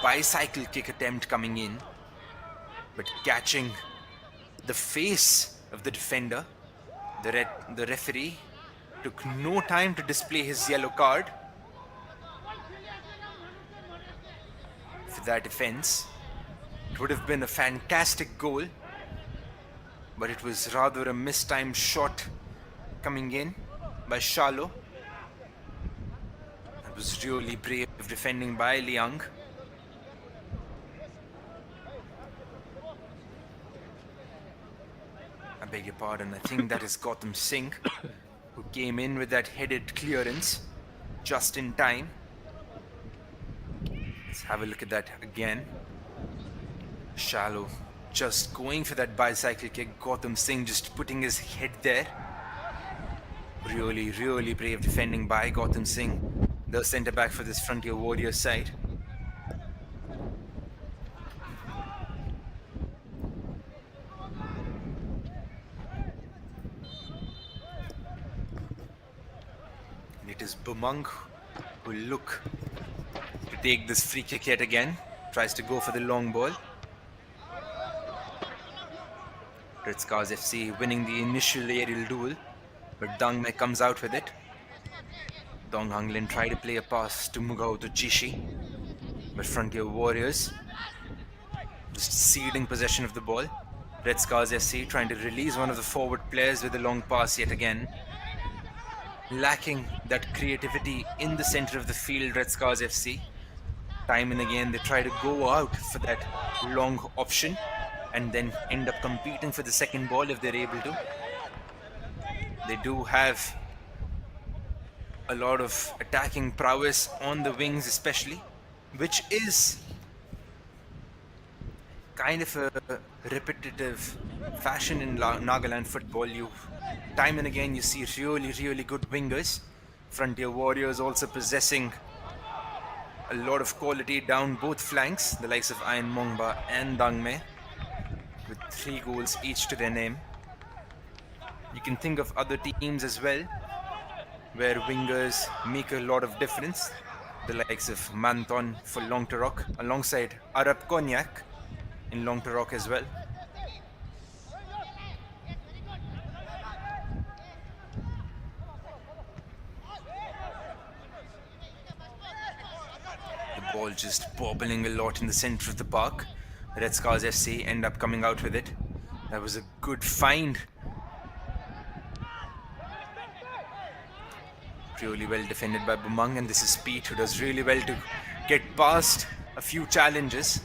Bicycle kick attempt coming in, but catching the face of the defender. The referee took no time to display his yellow card for that offense. It would have been a fantastic goal, but it was rather a mistimed shot coming in by Shalo. That was really brave defending by Liang. I beg your pardon, I think that is Gautam Singh, who came in with that headed clearance just in time. Let's have a look at that again. Shallow just going for that bicycle kick. Gautam Singh just putting his head there. Really, really brave defending by Gautam Singh, the centre back for this Frontier Warriors side. It is Bumang who look to take this free kick yet again. Tries to go for the long ball. Red Scars FC winning the initial aerial duel, but Dangme comes out with it. Dong Hanglin try to play a pass to Mugao to Chishi, but Frontier Warriors just ceding possession of the ball. Red Scars FC trying to release one of the forward players with a long pass yet again. Lacking that creativity in the center of the field, Red Scars FC. Time and again they try to go out for that long option and then end up competing for the second ball if they're able to. They do have a lot of attacking prowess on the wings especially, which is kind of a repetitive fashion in Nagaland football. Time and again you see really good wingers. Frontier Warriors also possessing a lot of quality down both flanks, the likes of Ayan Mongba and Dangme, with 3 goals each to their name. You can think of other teams as well where wingers make a lot of difference, the likes of Manton for Long Tarok alongside Arab Konyak in Long Tarok as well. The ball just bobbling a lot in the center of the park. Red Scars FC end up coming out with it. That was a good find. Really well defended by Bumang, and this is Pete who does really well to get past a few challenges.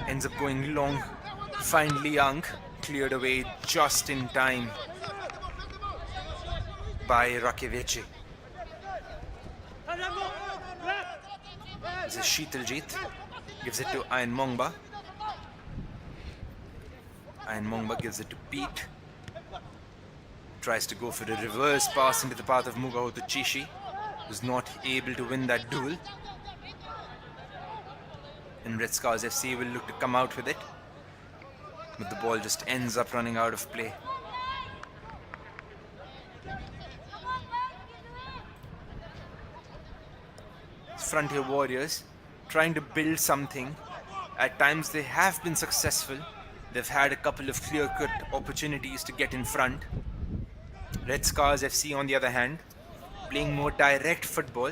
Ends up going long. Find Liang, cleared away just in time by Rakevici. This is Sheetaljit. Gives it to Ayan Mongba. Ayan Mongba gives it to Pete. Tries to go for a reverse pass into the path of Mugahoto Chishi. Was not able to win that duel. And Red Scars FC will look to come out with it, but the ball just ends up running out of play. Frontier Warriors trying to build something. At times they have been successful. They've had a couple of clear-cut opportunities to get in front. Red Scars FC on the other hand, playing more direct football,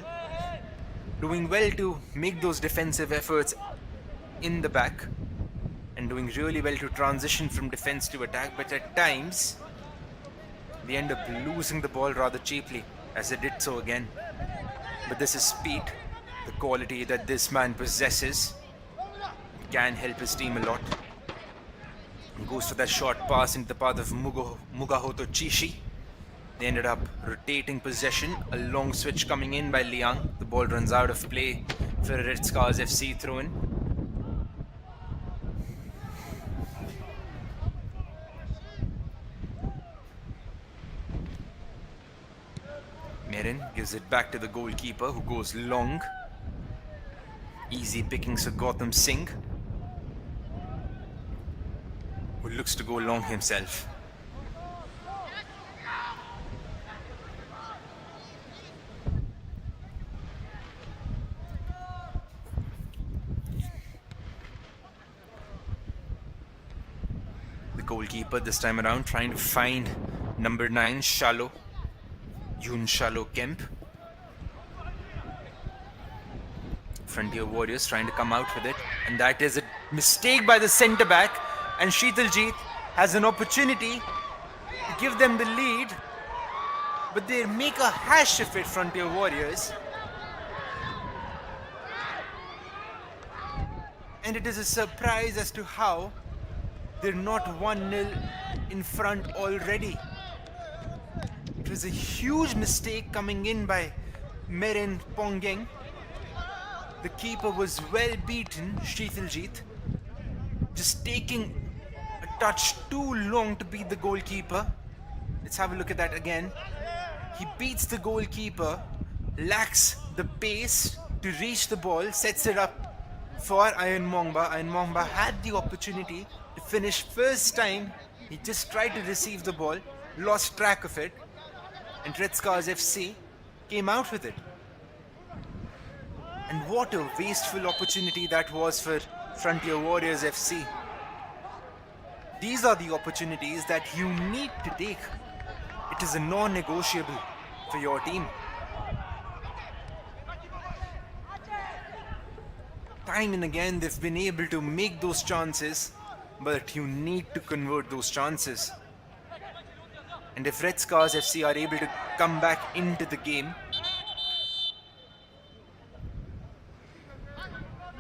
doing well to make those defensive efforts in the back and doing really well to transition from defense to attack, but at times they end up losing the ball rather cheaply as they did so again. But this is speed, the quality that this man possesses can help his team a lot. Goes for that short pass into the path of Mugahoto Chishi. They ended up rotating possession, a long switch coming in by Liang. The ball runs out of play for a Red Scars FC throw-in. Merin gives it back to the goalkeeper who goes long. Easy pickings for Gautam Singh, who looks to go long himself. The goalkeeper this time around trying to find number 9, Shalo. Yoon Shalo Kemp. Frontier Warriors trying to come out with it, and that is a mistake by the centre back, and Sheetaljit has an opportunity to give them the lead, but they make a hash of it, Frontier Warriors. And it is a surprise as to how they're not 1-0 in front already. It was a huge mistake coming in by Merin Pongeng. The keeper was well beaten, Sheetaljit, just taking a touch too long to beat the goalkeeper. Let's have a look at that again. He beats the goalkeeper, lacks the pace to reach the ball, sets it up for Ayan Mongba. Ayan Mongba had the opportunity to finish first time. He just tried to receive the ball, lost track of it, and Red Scars FC came out with it. And what a wasteful opportunity that was for Frontier Warriors FC. These are the opportunities that you need to take. It is a non-negotiable for your team. Time and again they've been able to make those chances, but you need to convert those chances. And if Red Scars FC are able to come back into the game,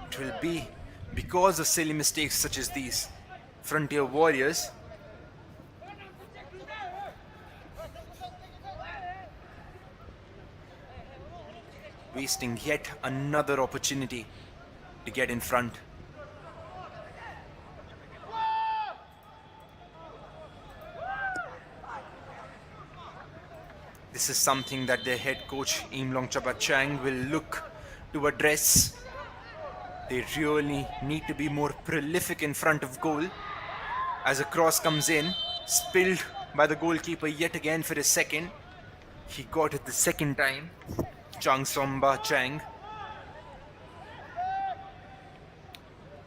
it will be because of silly mistakes such as these. Frontier Warriors wasting yet another opportunity to get in front. This is something that their head coach Imlong Chapachang will look to address. They really need to be more prolific in front of goal. As a cross comes in, spilled by the goalkeeper yet again for a second. He got it the second time. Changsomba Chang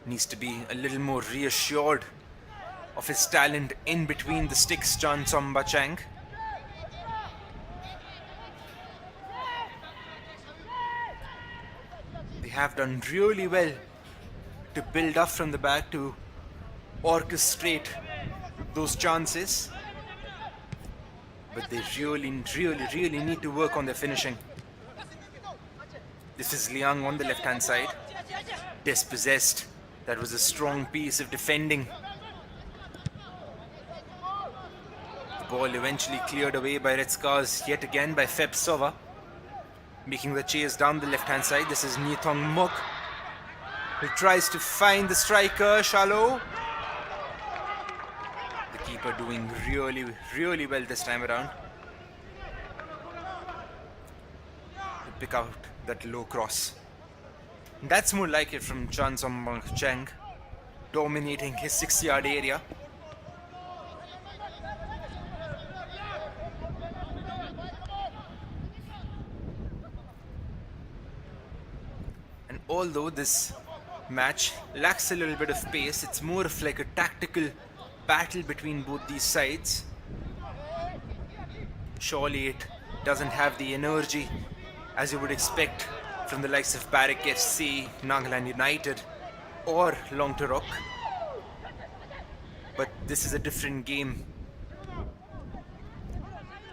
needs to be a little more reassured of his talent in between the sticks. Changsomba Chang. They have done really well to build up from the back, to orchestrate those chances, but they really need to work on their finishing. This is Liang on the left hand side, dispossessed. That was a strong piece of defending. The ball eventually cleared away by Red Scars yet again by Feb Sova, making the chase down the left hand side. This is Nithong Mok, who tries to find the striker, Shallow. The keeper doing really well this time around to pick out that low cross. That's more like it from Chansomba Chang, dominating his 6-yard area. And although this match lacks a little bit of pace, it's more of like a tactical battle between both these sides. Surely it doesn't have the energy as you would expect from the likes of Barrack FC, Nagaland United or Longtarok. But this is a different game.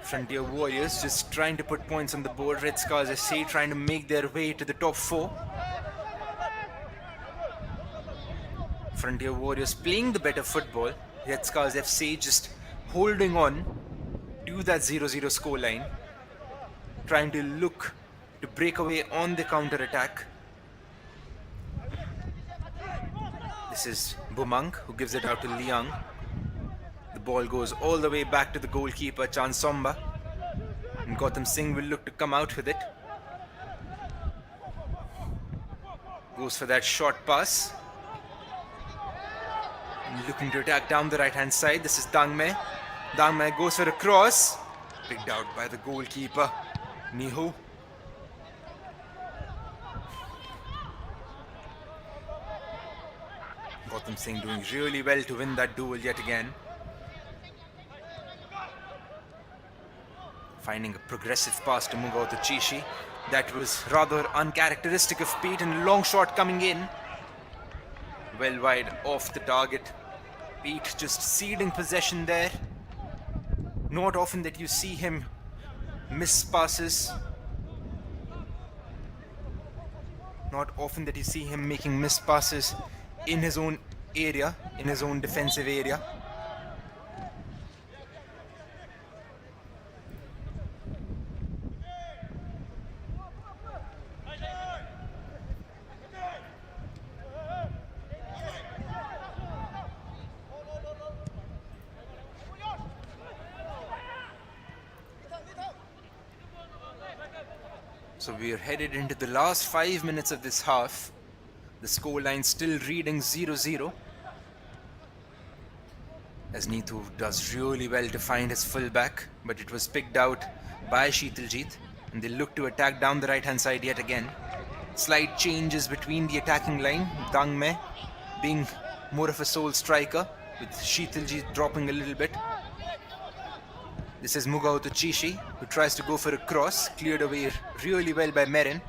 Frontier Warriors just trying to put points on the board. Red Scars FC trying to make their way to the top 4. Frontier Warriors playing the better football. Red Scars FC just holding on to that 0-0 scoreline, trying to look to break away on the counter attack. This is Bumang who gives it out to Liang. The ball goes all the way back to the goalkeeper Chansomba, and Gautam Singh will look to come out with it. Goes for that short pass, and looking to attack down the right hand side. This is Dangme. Dangme goes for a cross, picked out by the goalkeeper Niho. Gautam Singh doing really well to win that duel yet again. Finding a progressive pass to Mugauto Chishi. That was rather uncharacteristic of Pete, and a long shot coming in. Well wide off the target. Pete just ceding possession there. Not often that you see him miss passes. Not often that you see him making missed passes in his own area, in his own defensive area. So we are headed into the last 5 minutes of this half. The scoreline still reading 0-0. As Neetu does really well to find his fullback, but it was picked out by Sheetaljit, and they look to attack down the right hand side yet again. Slight changes between the attacking line, Dangme being more of a sole striker, with Sheetaljit dropping a little bit. This is Mugaoto Chishi, who tries to go for a cross, cleared away really well by Merin.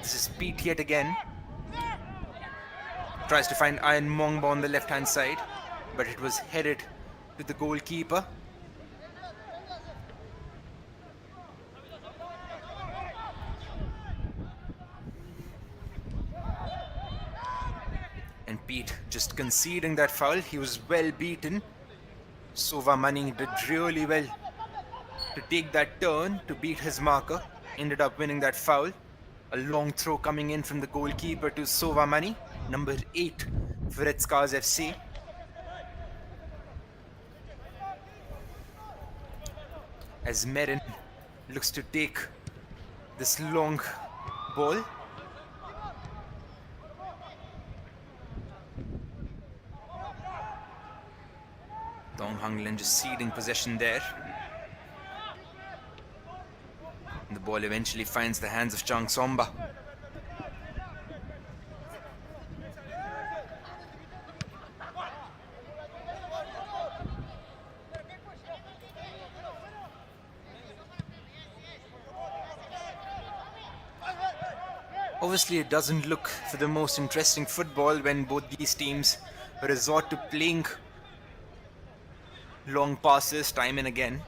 This is Pete yet again. Tries to find Iron Mongba on the left hand side, but it was headed to the goalkeeper. And Pete just conceding that foul. He was well beaten. Sova Mani did really well to take that turn to beat his marker. Ended up winning that foul. A long throw coming in from the goalkeeper to Sova Mani, number 8 for Red Scars FC. As Merin looks to take this long ball. Dong Hanglan just ceding possession there. And the ball eventually finds the hands of Chang Somba. Obviously, it doesn't look for the most interesting football when both these teams resort to playing long passes time and again.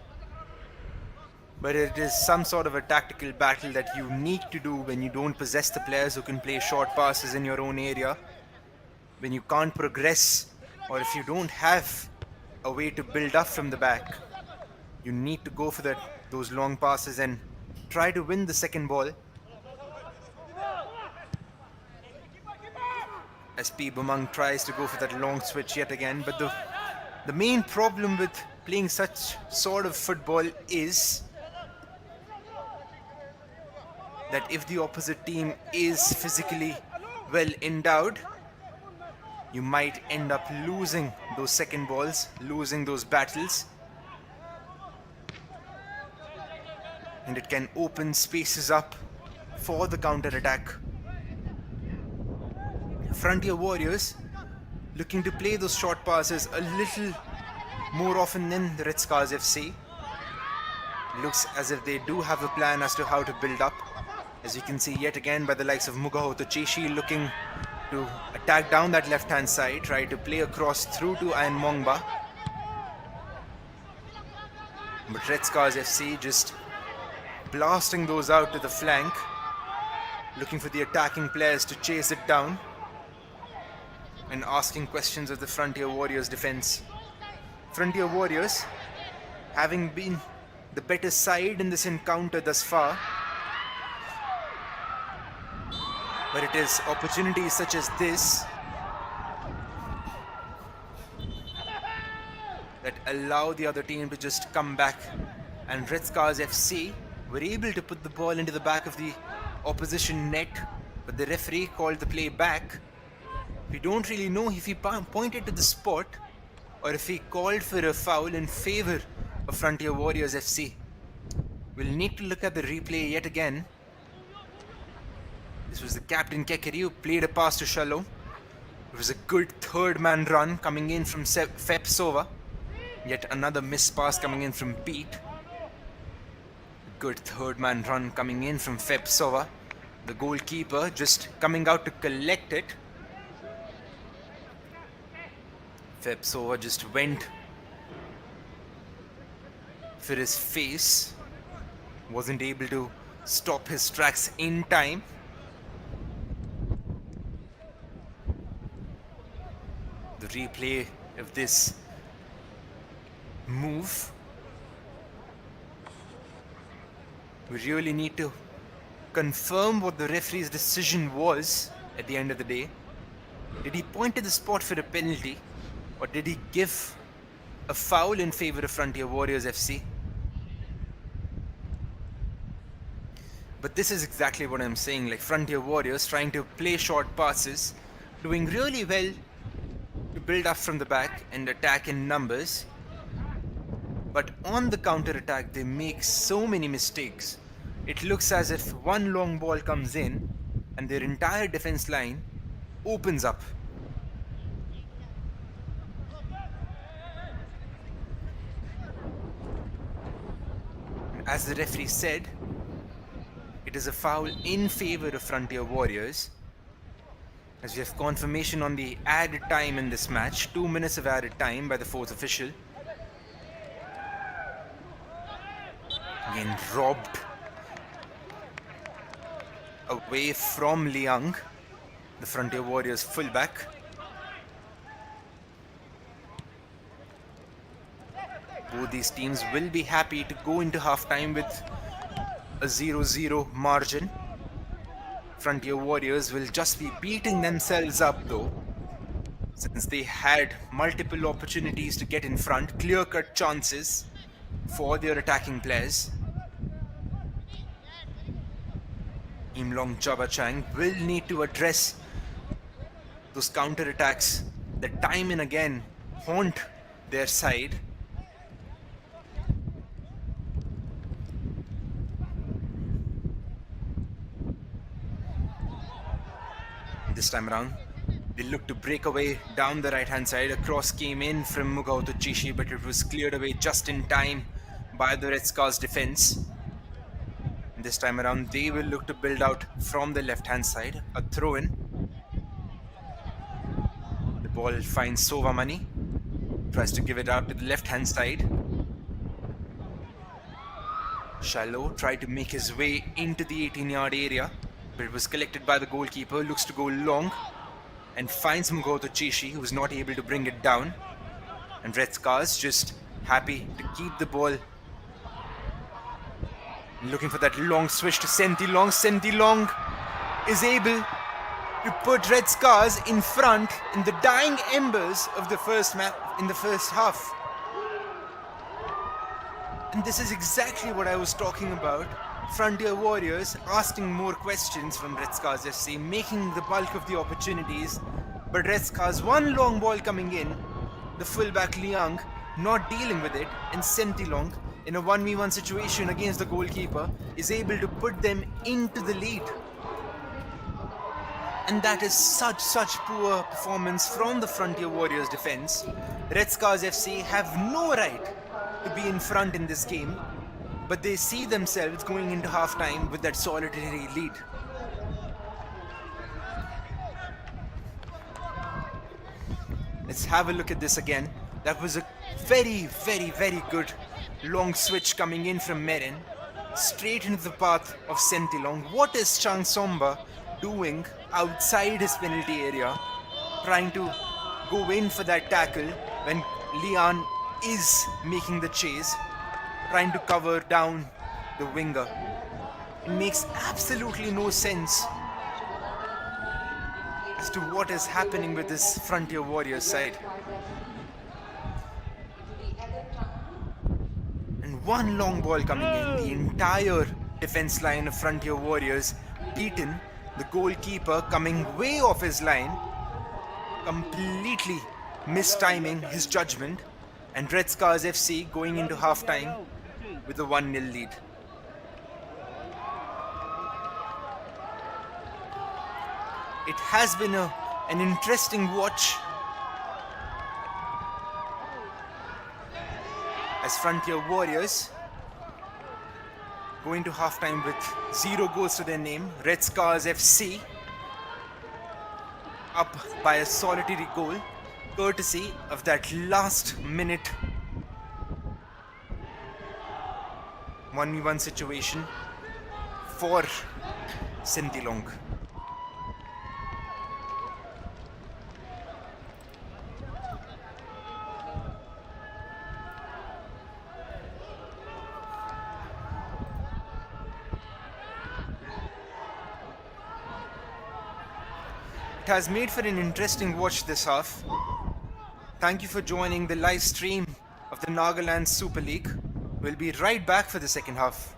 But it is some sort of a tactical battle that you need to do when you don't possess the players who can play short passes in your own area. When you can't progress, or if you don't have a way to build up from the back, you need to go for those long passes and try to win the second ball. As P. Bumang tries to go for that long switch yet again, but the main problem with playing such sort of football is that if the opposite team is physically well endowed, you might end up losing those second balls, losing those battles. And it can open spaces up for the counter-attack. Frontier Warriors looking to play those short passes a little more often than the Red Scars FC. Looks as if they do have a plan as to how to build up. As you can see yet again by the likes of Mugahoto Cheshi looking to attack down that left hand side, try to play across through to Iron Mongba. But Red Scars FC just blasting those out to the flank, looking for the attacking players to chase it down and asking questions of the Frontier Warriors defense. Frontier Warriors having been the better side in this encounter thus far, but it is opportunities such as this that allow the other team to just come back, and Red Scars FC were able to put the ball into the back of the opposition net, but the referee called the play back. We don't really know if he pointed to the spot or if he called for a foul in favor of Frontier Warriors FC. We'll need to look at the replay yet again. This was the captain Kekeri who played a pass to Shalom. It was a good third man run coming in from Fep Sova. Yet another missed pass coming in from Pete. Good third man run coming in from Fep Sova. The goalkeeper just coming out to collect it. Fep Sova just went for his face. Wasn't able to stop his tracks in time. The replay of this move. We really need to confirm what the referee's decision was at the end of the day. Did he point to the spot for a penalty, or did he give a foul in favor of Frontier Warriors FC? But this is exactly what I'm saying, like Frontier Warriors trying to play short passes, doing really well to build up from the back and attack in numbers. But on the counter attack, they make so many mistakes. It looks as if one long ball comes in and their entire defense line opens up. And as the referee said, it is a foul in favor of Frontier Warriors. As we have confirmation on the added time in this match, 2 minutes of added time by the fourth official. Again robbed away from Liang, the Frontier Warriors fullback. Both these teams will be happy to go into halftime with a 0-0 margin. Frontier Warriors will just be beating themselves up though, since they had multiple opportunities to get in front, clear-cut chances for their attacking players. Imlong Chabachang will need to address those counter-attacks that time and again haunt their side. This time around, they look to break away down the right-hand side. A cross came in from Mugauto Chishi, but it was cleared away just in time by the Red Scars defense. This time around, they will look to build out from the left-hand side. A throw-in. The ball finds Sovamani. Tries to give it out to the left-hand side. Shallow tried to make his way into the 18-yard area, but it was collected by the goalkeeper. Looks to go long and finds Mugoto Chishi, who's not able to bring it down. And Red Scars just happy to keep the ball. Looking for that long switch to Sentilong. Sentilong is able to put Red Scars in front in the dying embers of the first half. And this is exactly what I was talking about. Frontier Warriors asking more questions from Red Scars FC, making the bulk of the opportunities. But Red Scars, one long ball coming in, the fullback Liang not dealing with it, and Sentilong in a 1v1 situation against the goalkeeper is able to put them into the lead. And that is such poor performance from the Frontier Warriors defense. Red Scars FC have no right to be in front in this game, but they see themselves going into halftime with that solitary lead. Let's have a look at this again. That was a very good long switch coming in from Merin, straight into the path of Sentilong. What is Chang Somba doing outside his penalty area, trying to go in for that tackle when Lian is making the chase, trying to cover down the winger? It makes absolutely no sense as to what is happening with this Frontier Warriors side. And one long ball coming in, the entire defense line of Frontier Warriors beaten, the goalkeeper coming way off his line, completely mistiming his judgment, and Red Scars FC going into halftime with a 1-0 lead. It has been an interesting watch as Frontier Warriors go into halftime with 0 goals to their name. Red Scars FC up by a solitary goal, courtesy of that last minute 1v1 situation for Sentilong. It has made for an interesting watch this half. Thank you for joining the live stream of the Nagaland Super League. We'll be right back for the second half.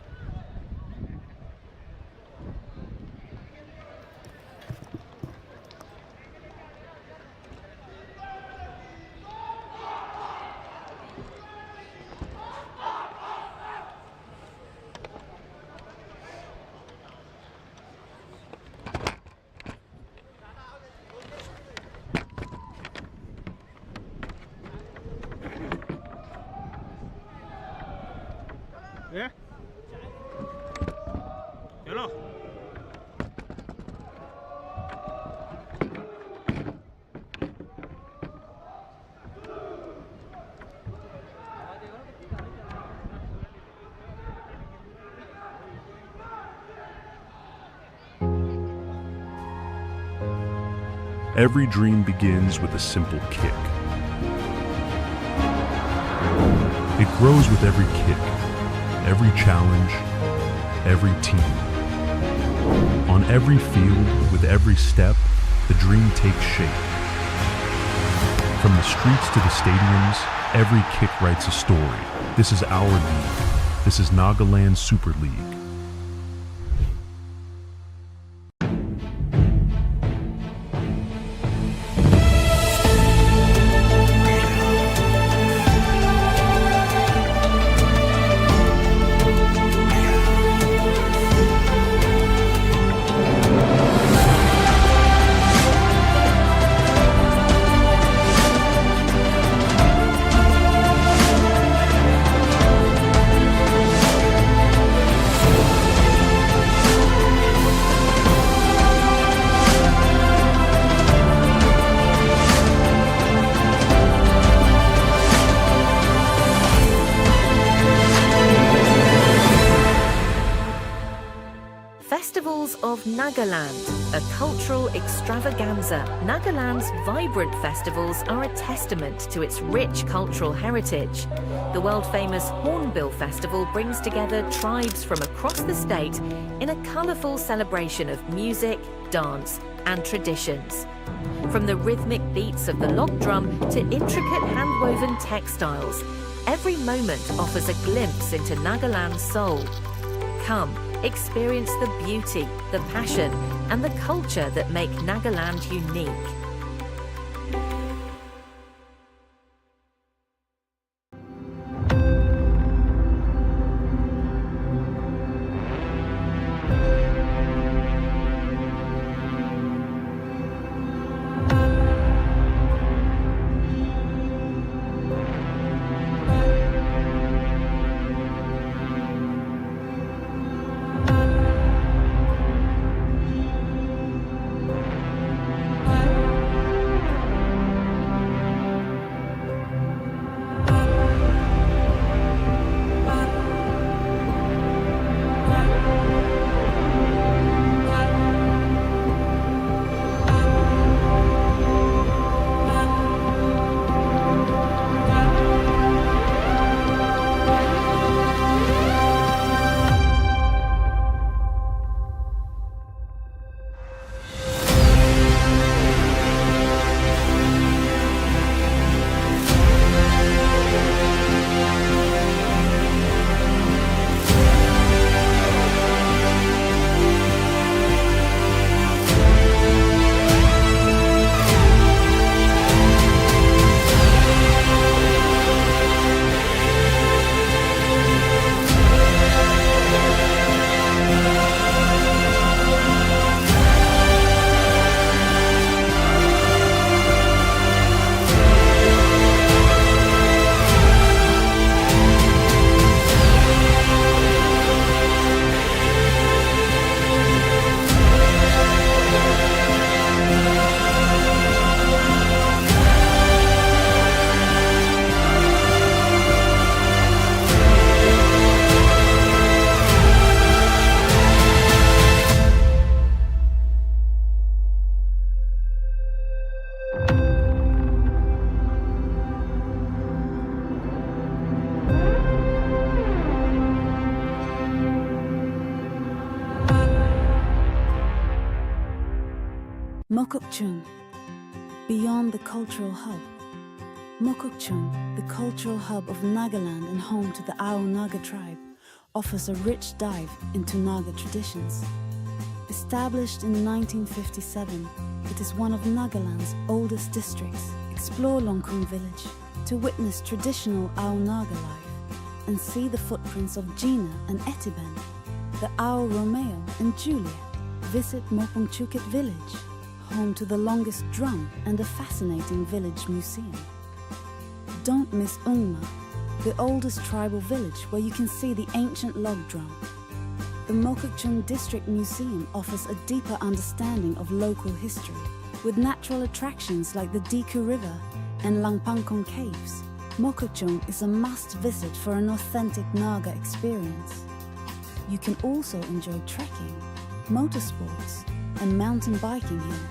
no? Every dream begins with a simple kick. It grows with every kick, every challenge, every team. On every field, with every step, the dream takes shape. From the streets to the stadiums, every kick writes a story. This is our league. This is Nagaland Super League. Festivals of Nagaland, a cultural extravaganza. Nagaland's vibrant festivals are a testament to its rich cultural heritage. The world-famous Hornbill Festival brings together tribes from across the state in a colourful celebration of music, dance and traditions. From the rhythmic beats of the log drum to intricate hand-woven textiles, every moment offers a glimpse into Nagaland's soul. Come, experience the beauty, the passion, and the culture that make Nagaland unique. Mokokchung, beyond the cultural hub. Mokokchung, the cultural hub of Nagaland and home to the Ao Naga tribe, offers a rich dive into Naga traditions. Established in 1957, it is one of Nagaland's oldest districts. Explore Longkung village to witness traditional Ao Naga life and see the footprints of Gina and Etiben, the Ao Romeo and Juliet. Visit Mopongchukit village, home to the longest drum and a fascinating village museum. Don't miss Ungma, the oldest tribal village where you can see the ancient log drum. The The Mokokchung District Museum offers a deeper understanding of local history, with natural attractions like the Diku River and Langpangkong Caves. Mokokchung is a must visit for an authentic Naga experience. You can also enjoy trekking, motorsports, and mountain biking here.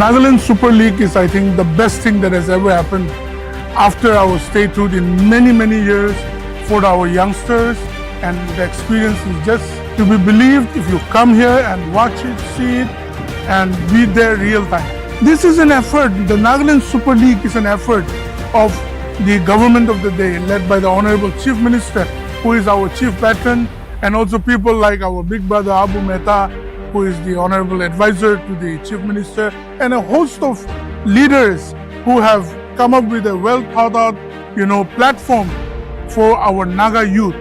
Nagaland Super League is, I think, the best thing that has ever happened after our statehood in many, many years for our youngsters. And the experience is just to be believed if you come here and watch it, see it, and be there real time. This is an effort. The Nagaland Super League is an effort of the government of the day, led by the Honorable Chief Minister, who is our chief patron, and also people like our big brother Abu Mehta, who is the honorable advisor to the Chief Minister, and a host of leaders who have come up with a well thought out, platform for our Naga youth.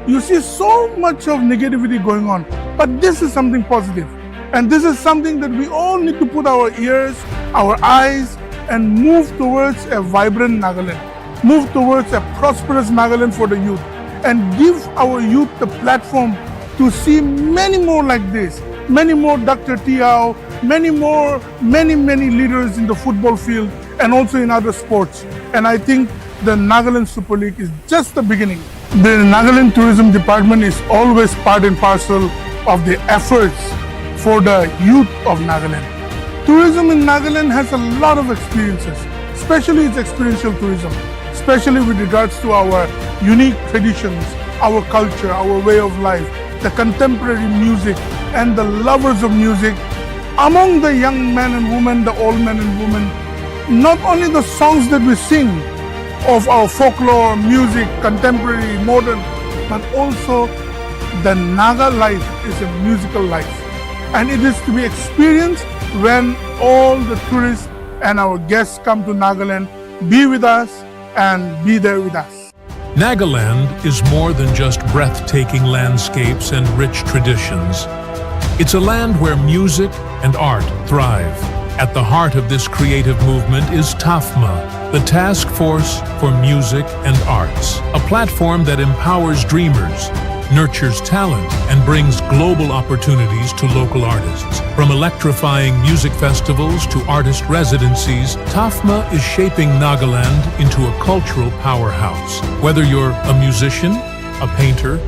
You see so much of negativity going on, but this is something positive. And this is something that we all need to put our ears, our eyes, and move towards a vibrant Nagaland, move towards a prosperous Nagaland for the youth, and give our youth the platform to see many more like this. Many more Dr. Tiao, many leaders in the football field and also in other sports. And I think the Nagaland Super League is just the beginning. The Nagaland Tourism Department is always part and parcel of the efforts for the youth of Nagaland. Tourism in Nagaland has a lot of experiences, especially its experiential tourism, especially with regards to our unique traditions, our culture, our way of life, the contemporary music, and the lovers of music, among the young men and women, the old men and women. Not only the songs that we sing of our folklore, music, contemporary, modern, but also the Naga life is a musical life. And it is to be experienced when all the tourists and our guests come to Nagaland, be with us and be there with us. Nagaland is more than just breathtaking landscapes and rich traditions. It's a land where music and art thrive. At the heart of this creative movement is TAFMA, the Task Force for Music and Arts, a platform that empowers dreamers, nurtures talent, and brings global opportunities to local artists. From electrifying music festivals to artist residencies, TAFMA is shaping Nagaland into a cultural powerhouse. Whether you're a musician, a painter,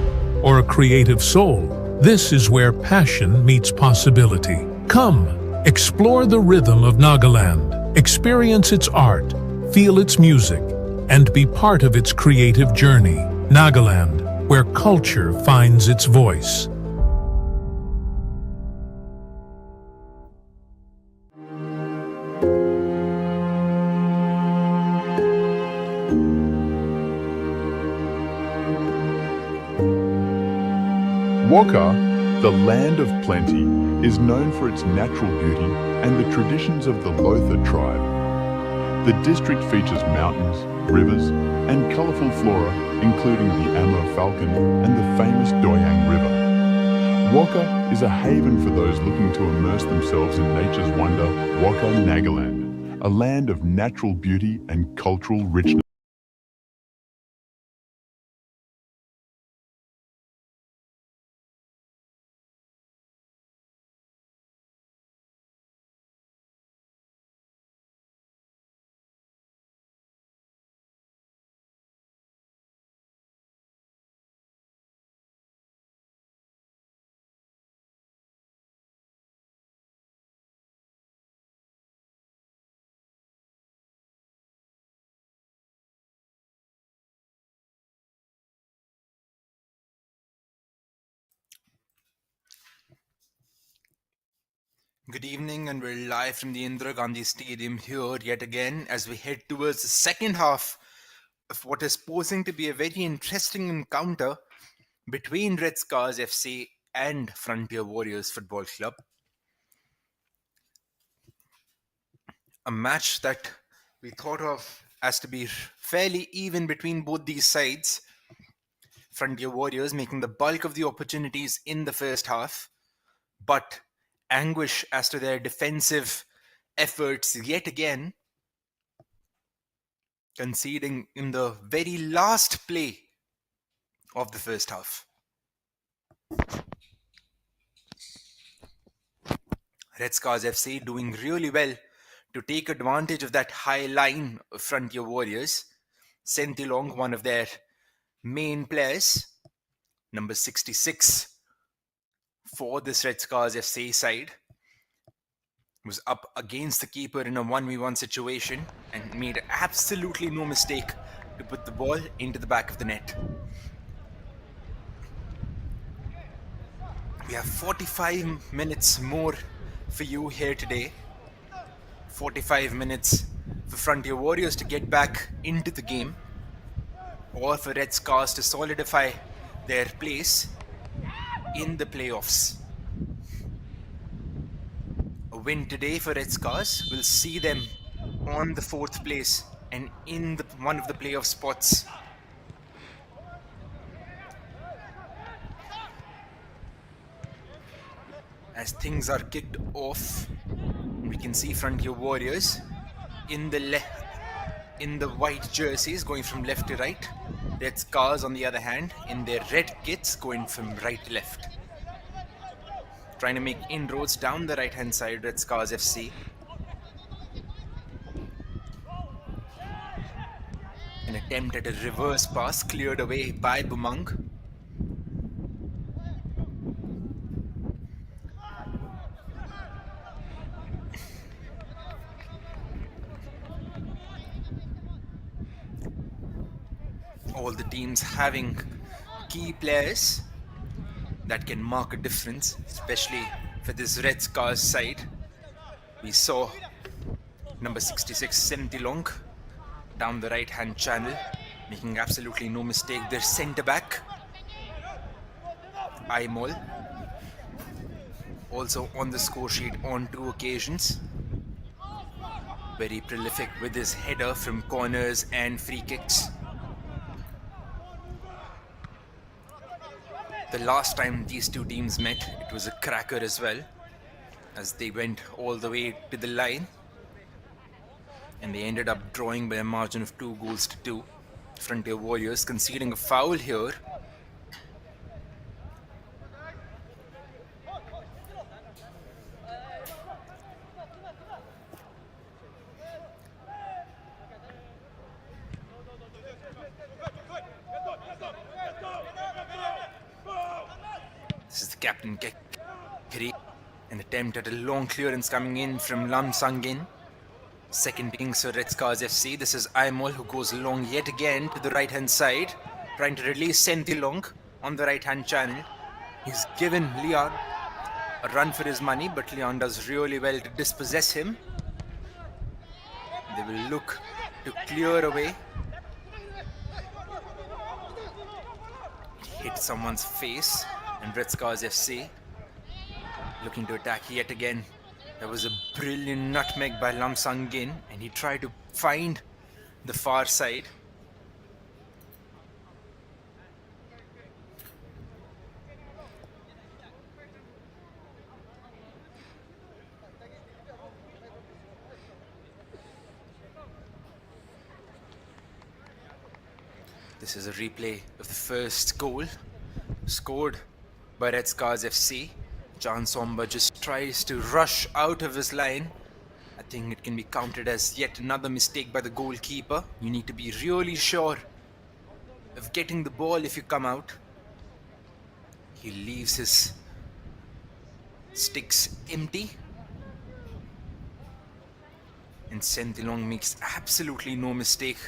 or a creative soul, this is where passion meets possibility. Come, explore the rhythm of Nagaland, experience its art, feel its music, and be part of its creative journey. Nagaland, where culture finds its voice. Waka, the land of plenty, is known for its natural beauty and the traditions of the Lothar tribe. The district features mountains, rivers, and colourful flora, including the Amur falcon and the famous Doyang River. Waka is a haven for those looking to immerse themselves in nature's wonder, Waka Nagaland, a land of natural beauty and cultural richness. Good evening, and we're live from the Indira Gandhi Stadium here yet again as we head towards the second half of what is posing to be a very interesting encounter between Red Scars FC and Frontier Warriors Football Club. A match that we thought of as to be fairly even between both these sides. Frontier Warriors making the bulk of the opportunities in the first half, but anguish as to their defensive efforts yet again, conceding in the very last play of the first half. Red Scars FC doing really well to take advantage of that high line of Frontier Warriors. Sent along one of their main players, number 66, for this Red Scars FC side, was up against the keeper in a 1v1 situation and made absolutely no mistake to put the ball into the back of the net. We have 45 minutes more for you here today. 45 minutes for Frontier Warriors to get back into the game, or for Red Scars to solidify their place in the playoffs. A win today for Red Scars will see them on the 4th place and in one of the playoff spots. As things are kicked off, we can see Frontier Warriors in the white jerseys going from left to right. Red Scars, on the other hand, in their red kits going from right to left. Trying to make inroads down the right hand side, Red Scars FC. An attempt at a reverse pass cleared away by Bumang. All the teams having key players that can mark a difference, especially for this Red Scars side. We saw number 66, Sentilong, down the right hand channel, making absolutely no mistake. Their centre back, Aimol, also on the score sheet on 2 occasions. Very prolific with his header from corners and free kicks. The last time these two teams met, it was a cracker as well, as they went all the way to the line and they ended up drawing by a margin of 2 goals to 2. Frontier Warriors conceding a foul here. This is the captain Kekri. An attempt at a long clearance coming in from Lam Sangin. Second being Sir Red Scars FC. This is Aimol who goes long yet again to the right hand side, trying to release Sentilong on the right hand channel. He's given Leon a run for his money, but Leon does really well to dispossess him. They will look to clear away. It hit someone's face, and Red Scars FC looking to attack yet again. There was a brilliant nutmeg by Lam Sangin, and he tried to find the far side. This is a replay of the first goal scored by Red Scars FC. Jan Somba just tries to rush out of his line. I think it can be counted as yet another mistake by the goalkeeper. You need to be really sure of getting the ball if you come out. He leaves his sticks empty. And Sentilong makes absolutely no mistake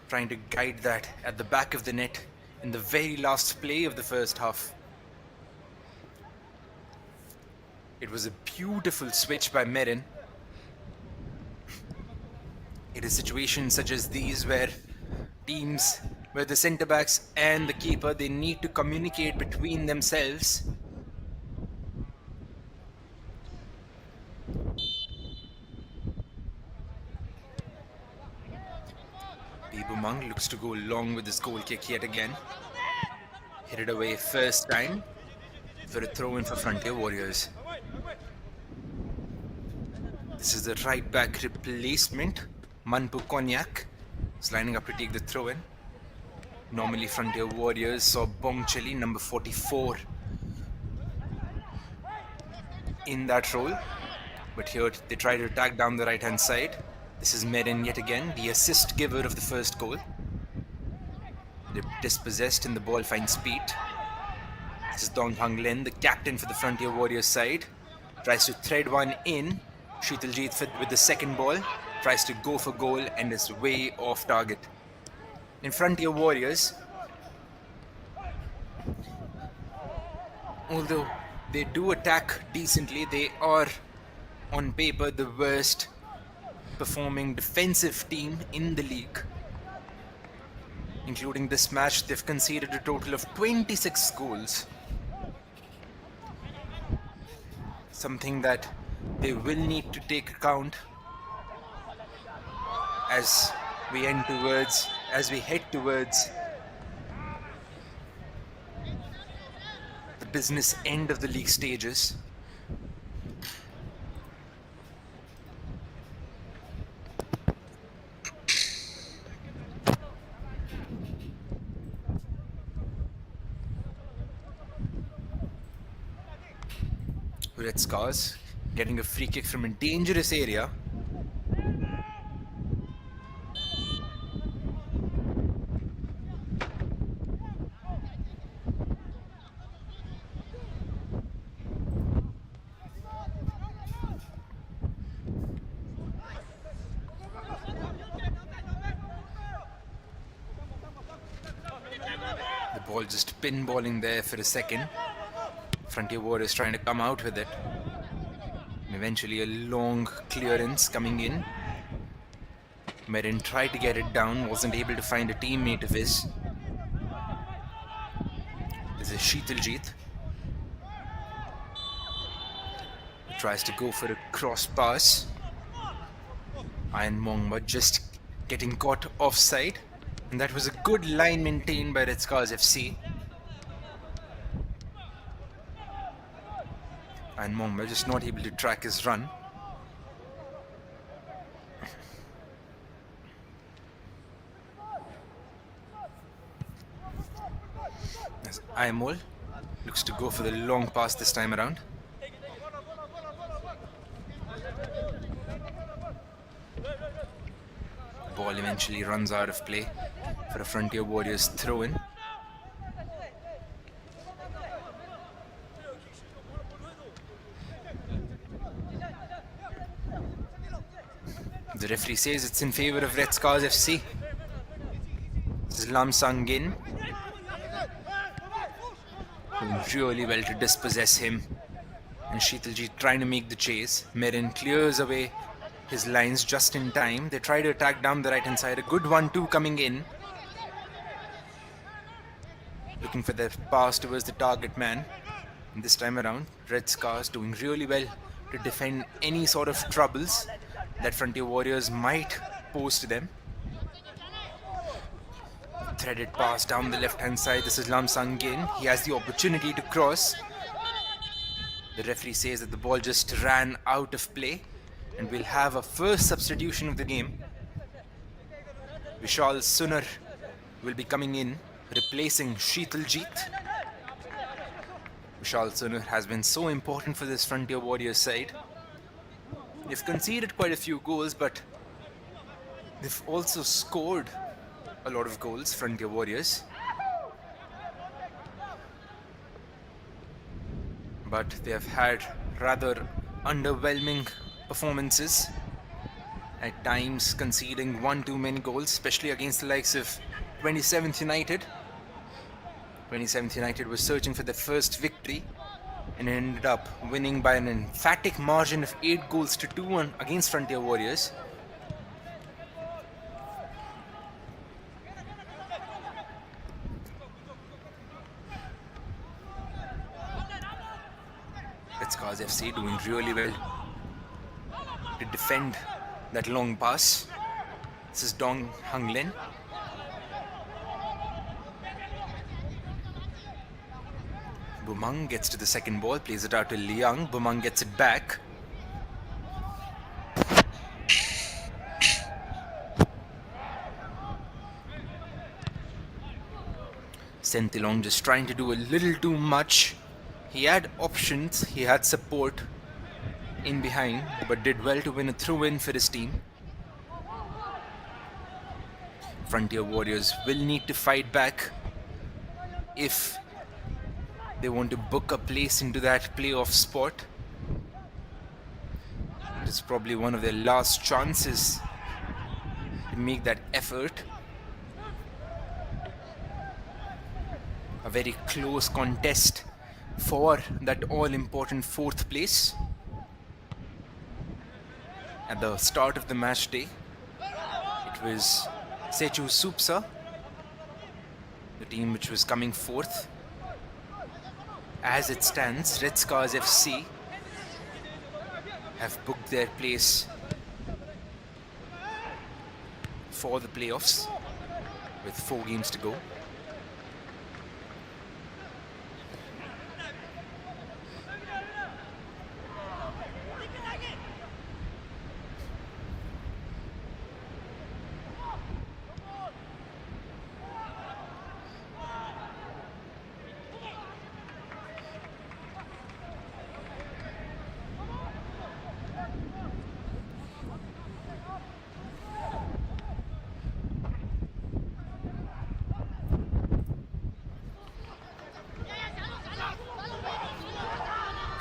trying to guide that at the back of the net in the very last play of the first half. It was a beautiful switch by Merin. It is situations such as these where teams, where the centre backs and the keeper, they need to communicate between themselves. Bibumang looks to go long with his goal kick yet again. Hit it away first time for a throw-in for Frontier Warriors. This is the right back replacement. Manpu Konyak is lining up to take the throw-in. Normally Frontier Warriors saw Bongcheli, number 44, in that role. But here they try to attack down the right hand side. This is Merin yet again, the assist giver of the first goal. They're dispossessed and the ball finds speed. This is Dong Hang Lin, the captain for the Frontier Warriors side. Tries to thread one in. Sheetaljit with the second ball, tries to go for goal and is way off target. In Frontier Warriors, although they do attack decently, they are on paper the worst performing defensive team in the league. Including this match, they've conceded a total of 26 goals. Something that they will need to take account as we head towards the business end of the league stages. Red Scars getting a free kick from a dangerous area. The ball just pinballing there for a second. Frontier Warriors trying to come out with it. And eventually a long clearance coming in. Merin tried to get it down, wasn't able to find a teammate of his. This is Sheetaljit. Tries to go for a cross pass. Iron Mongma just getting caught offside. And that was a good line maintained by Red Scars FC. And Mongma just not able to track his run. As Aimol looks to go for the long pass this time around. The ball eventually runs out of play for a Frontier Warriors throw-in. The referee says it's in favor of Red Scars FC. This is Lam Sang-in. Doing really well to dispossess him. And Sheetalji trying to make the chase. Merin clears away his lines just in time. They try to attack down the right hand side. A good 1-2 coming in. Looking for the pass towards the target man. And this time around, Red Scars doing really well to defend any sort of troubles that Frontier Warriors might pose to them. Threaded pass down the left hand side. This is Lam Sang-in. He has the opportunity to cross. The referee says that the ball just ran out of play, and we'll have a first substitution of the game. Vishal Sunar will be coming in, replacing Sheetaljeet. Vishal Sunar has been so important for this Frontier Warriors side. They've conceded quite a few goals, but they've also scored a lot of goals, Frontier Warriors. But they have had rather underwhelming performances, at times conceding one too many goals, especially against the likes of 27th United. 27th United was searching for their first victory and ended up winning by an emphatic margin of 8-2 against Frontier Warriors. Red Scars FC doing really well to defend that long pass. This is Dong Hang Lin. Bumang gets to the second ball, plays it out to Liang. Bumang gets it back. Sentilong just trying to do a little too much. He had options, he had support in behind, but did well to win a throw-in for his team. Frontier Warriors will need to fight back if they want to book a place into that playoff spot. It's probably one of their last chances to make that effort. A very close contest for that all-important 4th place. At the start of the match day, it was Sechu Supsa, the team which was coming 4th. As it stands, Red Scars FC have booked their place for the playoffs with 4 games to go.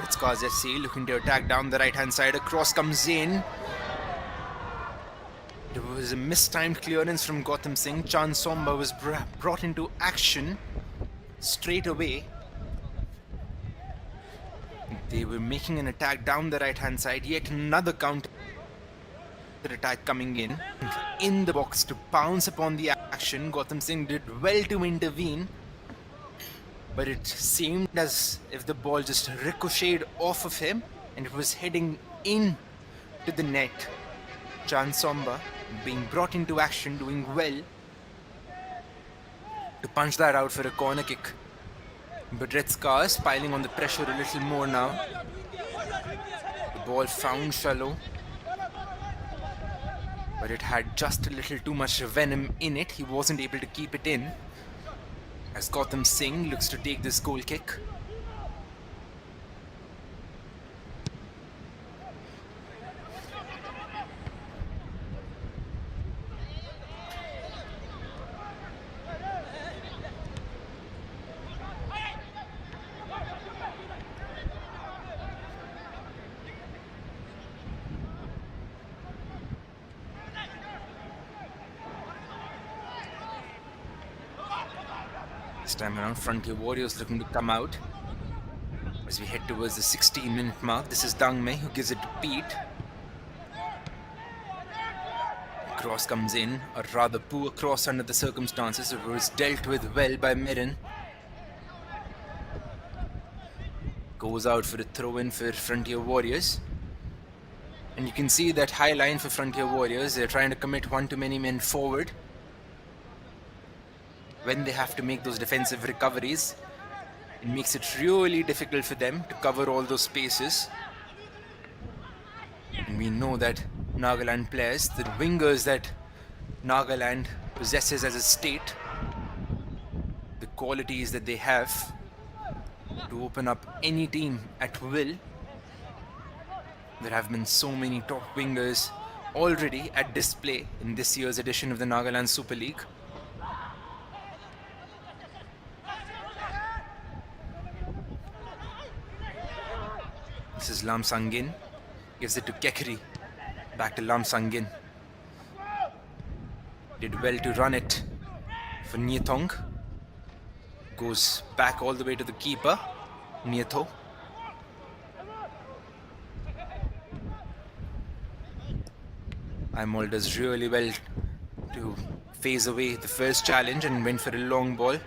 Scars FC looking to attack down the right hand side. A cross comes in. There was a mistimed clearance from Gautam Singh. Chan Somba was brought into action straight away. They were making an attack down the right hand side. Yet another counter attack coming in the box to pounce upon the action. Gautam Singh did well to intervene, but it seemed as if the ball just ricocheted off of him and it was heading in to the net. Chan Somba being brought into action, doing well to punch that out for a corner kick. But Red Scars piling on the pressure a little more now. ball found shallow, but it had just a little too much venom in it. He wasn't able to keep it in, as Gautam Singh looks to take this goal kick. This time around, Frontier Warriors looking to come out as we head towards the 16-minute mark. This is Dang Mei who gives it to Pete. Cross comes in, a rather poor cross under the circumstances. It was dealt with well by Merin. Goes out for a throw-in for Frontier Warriors. And you can see that high line for Frontier Warriors. They're trying to commit one too many men forward. When they have to make those defensive recoveries, it makes it really difficult for them to cover all those spaces. And we know that Nagaland players, the wingers that Nagaland possesses as a state, the qualities that they have to open up any team at will. There have been so many top wingers already at display in this year's edition of the Nagaland Super League. This is Lam Sangin, gives it to Kekri, back to Lam Sangin. Did well to run it for Nietong. Goes back all the way to the keeper, Nieto. Imol does really well to phase away the first challenge and went for a long ball,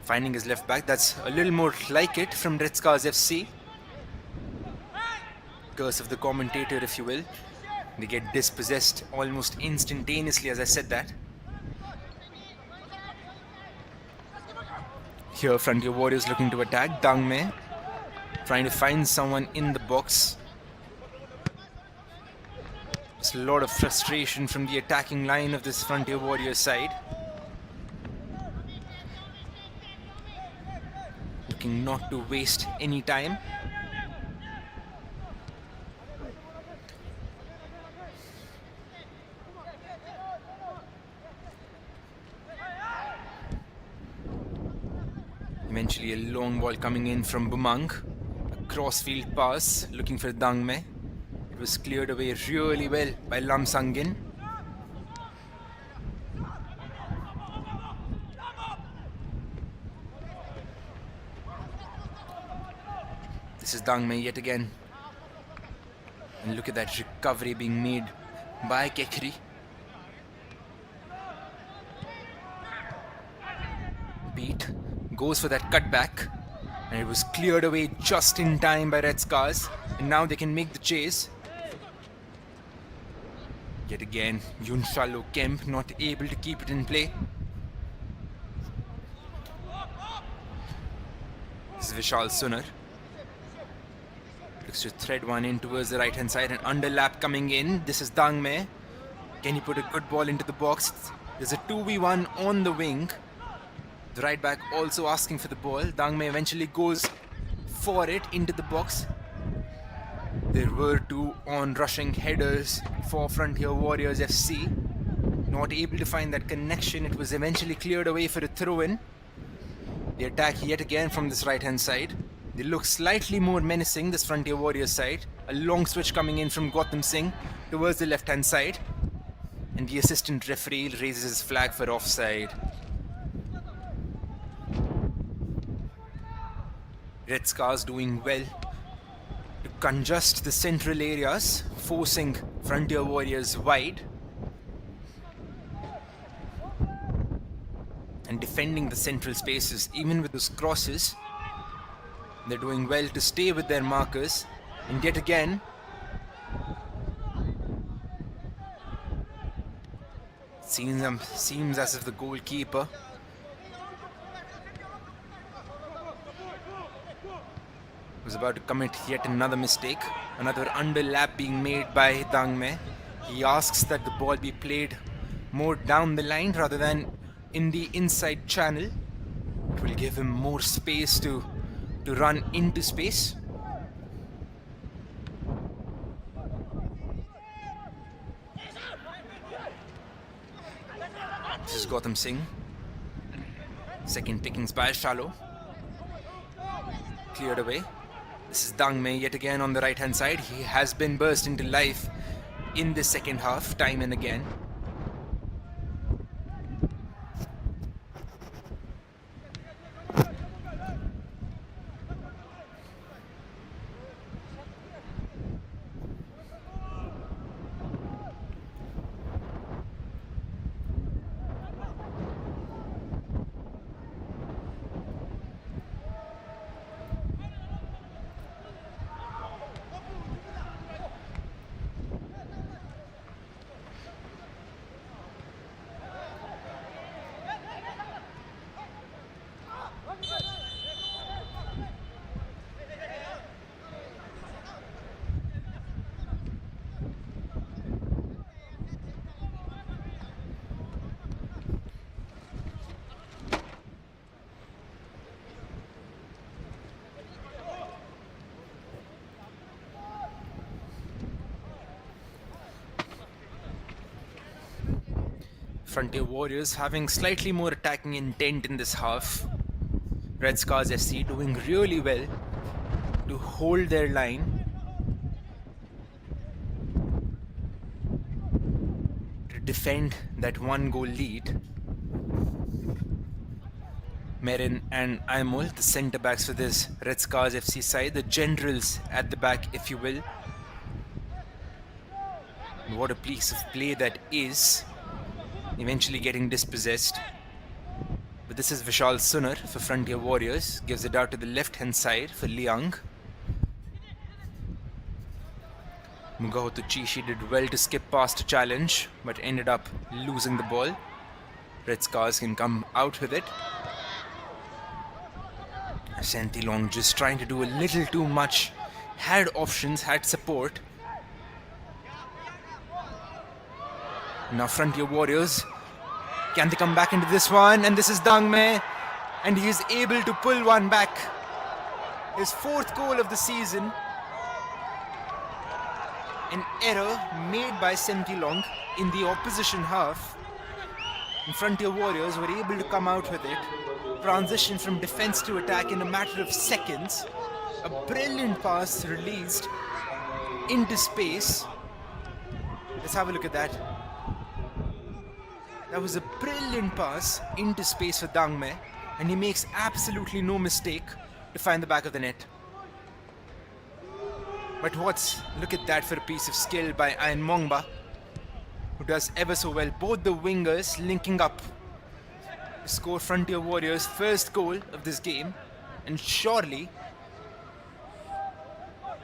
finding his left back. That's a little more like it from Red Scars FC. Curse of the commentator, if you will. They get dispossessed almost instantaneously as I said that. Here Frontier Warriors looking to attack. Dang Mei trying to find someone in the box. There's a lot of frustration from the attacking line of this Frontier Warriors side. Looking not to waste any time. Eventually a long ball coming in from Bumang. A crossfield pass looking for Dang Mei. It was cleared away really well by Lam Sangin. This is Dang Mei yet again. And look at that recovery being made by Kekri. Pete goes for that cutback, and it was cleared away just in time by Red Scars, and now they can make the chase. Yet again, Yunshalo Kemp not able to keep it in play. This is Vishal Sunar. Looks to thread one in towards the right hand side, and underlap coming in. This is Dang Mei. Can he put a good ball into the box? There's a 2v1 on the wing. The right back also asking for the ball. Dang Mei eventually goes for it into the box. There were two on-rushing headers for Frontier Warriors FC. Not able to find that connection. It was eventually cleared away for a throw-in. The attack yet again from this right-hand side. They look slightly more menacing, this Frontier Warriors side. A long switch coming in from Gautam Singh towards the left-hand side. And the assistant referee raises his flag for offside. Red Scars doing well to congest the central areas, forcing Frontier Warriors wide and defending the central spaces. Even with those crosses, they're doing well to stay with their markers. And yet again, seems as if the Was about to commit yet another mistake. Another underlap being made by Dangme. He asks that the ball be played more down the line rather than in the inside channel. It will give him more space to run into space. This is Gautam Singh. Second pickings by Shallow. Cleared away. This is Dangme yet again on the right hand side. He has been burst into life in the second half, time and again. Frontier Warriors having slightly more attacking intent in this half. Red Scars FC doing really well to hold their line, to defend that 1-goal lead. Merin and Aimul, the centre backs for this Red Scars FC side, the generals at the back, if you will. And what a piece of play that is. Eventually getting dispossessed. But this is Vishal Sunar for Frontier Warriors. Gives it out to the left hand side for Liang. Mugahoto Chishi did well to skip past a challenge, but ended up losing the ball. Red Scars can come out with it. Sentilong just trying to do a little too much. Had options, had support. Now Frontier Warriors, can they come back into this one? And this is Dangme, and he is able to pull one back. His 4th goal of the season. An error made by Sentilong in the opposition half. And Frontier Warriors were able to come out with it. Transition from defense to attack in a matter of seconds. A brilliant pass released into space. Let's have a look at that. That was a brilliant pass into space for Dangme, and he makes absolutely no mistake to find the back of the net. But look at that for a piece of skill by Ayan Mongba, who does ever so well. Both the wingers linking up to score Frontier Warriors' first goal of this game, and surely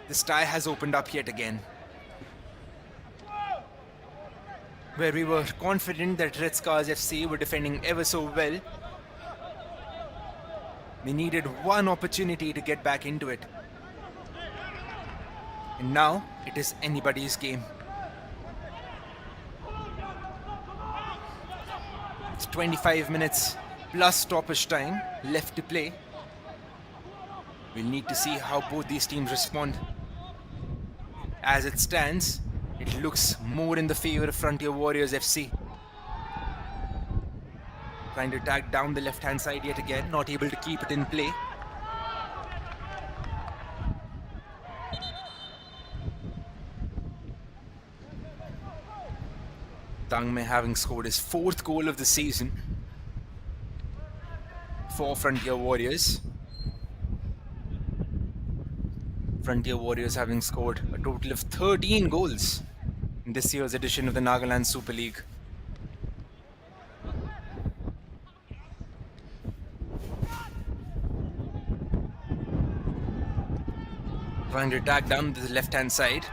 this tie has opened up yet again. Where we were confident that Red Scars FC were defending ever so well. They needed one opportunity to get back into it. And now it is anybody's game. It's 25 minutes plus stoppage time left to play. We'll need to see how both these teams respond. As it stands, it looks more in the favor of Frontier Warriors FC. Trying to attack down the left-hand side yet again, not able to keep it in play. Dangme having scored his 4th goal of the season for Frontier Warriors. Frontier Warriors having scored a total of 13 goals in this year's edition of the Nagaland Super League. Trying to attack down to the left-hand side.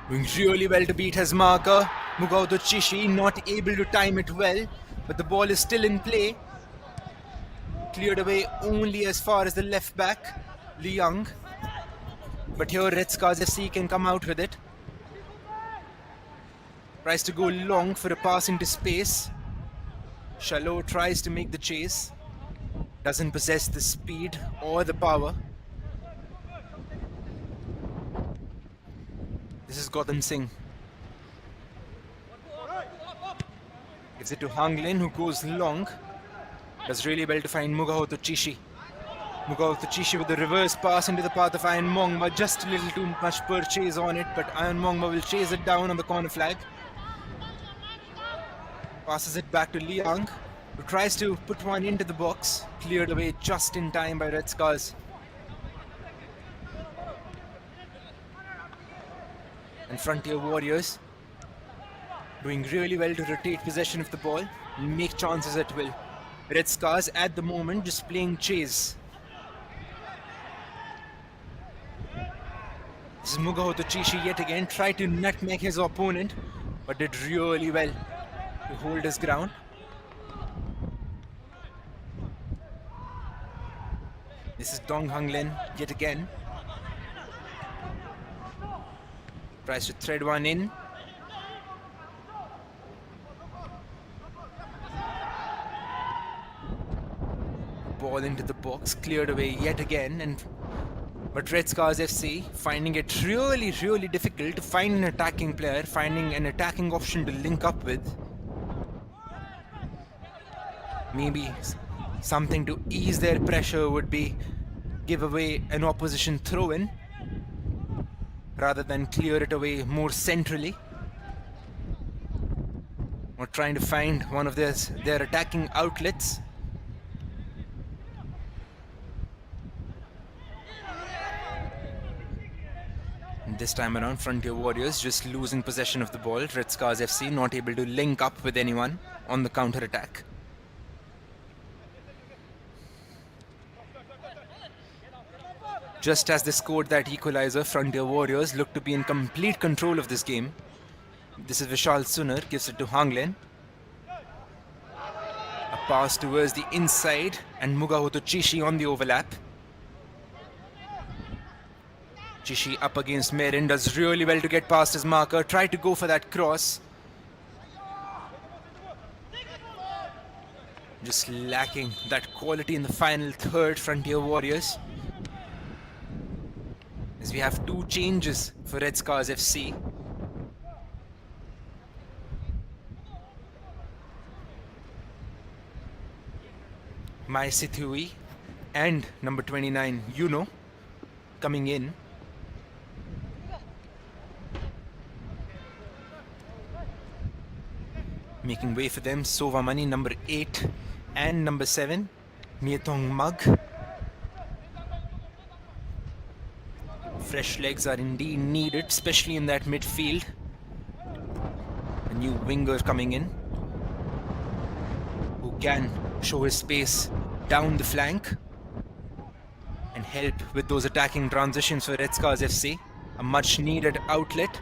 Doing really well to beat his marker. Mugahoto Chishi not able to time it well, but the ball is still in play. Cleared away only as far as the left back, Liang. But here Red Scars FC can come out with it. Tries to go long for a pass into space. Shalot tries to make the chase. Doesn't possess the speed or the power. This is Gautam Singh. Gives it to Hanglin, who goes long. Does really well to find Mugahoto Chishi. Mugahoto Chishi with the reverse pass into the path of Iron Mongma. Just a little too much purchase on it, but Iron Mongma will chase it down on the corner flag. Passes it back to Liang, who tries to put one into the box. Cleared away just in time by Red Scars. And Frontier Warriors doing really well to rotate possession of the ball and make chances at will. Red Scars at the moment just playing chase. This is Mugahoto Chishi yet again, tried to nutmeg his opponent, but did really well to hold his ground. This is Dong Hanglin yet again. Tries to thread one in. Ball into the box, cleared away yet again, but Red Scars FC finding it really, really difficult to find an attacking player, finding an attacking option to link up with. Maybe something to ease their pressure would be give away an opposition throw-in rather than clear it away more centrally, or trying to find one of their attacking outlets. And this time around, Frontier Warriors just losing possession of the ball. Red Scars FC not able to link up with anyone on the counter attack. Just as they scored that equalizer, Frontier Warriors look to be in complete control of this game. This is Vishal Sunar, gives it to Hanglin. A pass towards the inside and Mugahoto Chishi on the overlap. Chishi up against Merin, does really well to get past his marker, tried to go for that cross. Just lacking that quality in the final third, Frontier Warriors. As we have two changes for Red Scars FC. Mai Sithui and number 29 Yuno coming in. Making way for them, Sovamani number 8 and number 7 Mietong Mag. Fresh legs are indeed needed, especially in that midfield. A new winger coming in who can show his pace down the flank and help with those attacking transitions for Red Scars FC. A much needed outlet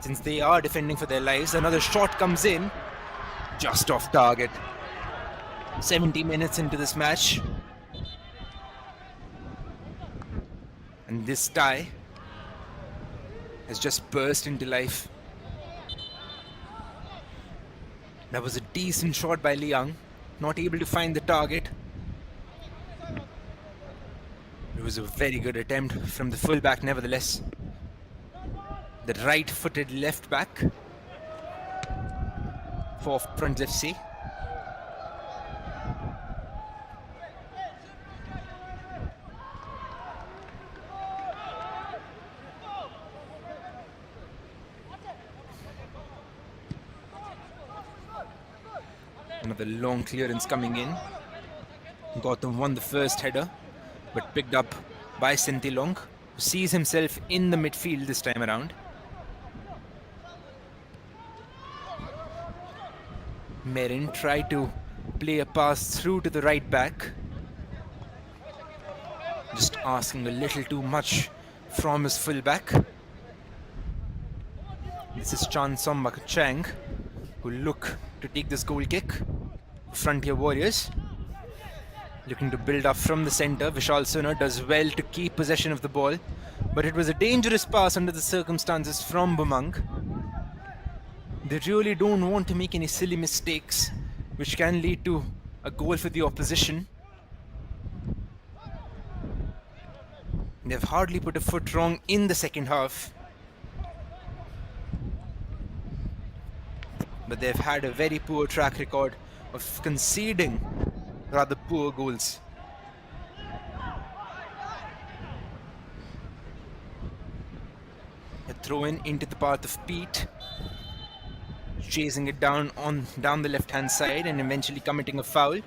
since they are defending for their lives. Another shot comes in, just off target. 70 minutes into this match. And this tie has just burst into life. That was a decent shot by Liang, not able to find the target. It was a very good attempt from the fullback nevertheless. The right-footed left back for Front FC. Another long clearance coming in. Gautam won the first header, but picked up by Sentilong, who sees himself in the midfield this time around. Merin tried to play a pass through to the right back. Just asking a little too much from his fullback. This is Chan Sommak Chang, who look to take this goal kick. Frontier Warriors. Looking to build up from the center. Vishal Suna does well to keep possession of the ball, but it was a dangerous pass under the circumstances from Bumang. They really don't want to make any silly mistakes, which can lead to a goal for the opposition. They've hardly put a foot wrong in the second half, but they've had a very poor track record of conceding rather poor goals. A throw in into the path of Pete, chasing it down the left hand side and eventually committing a foul.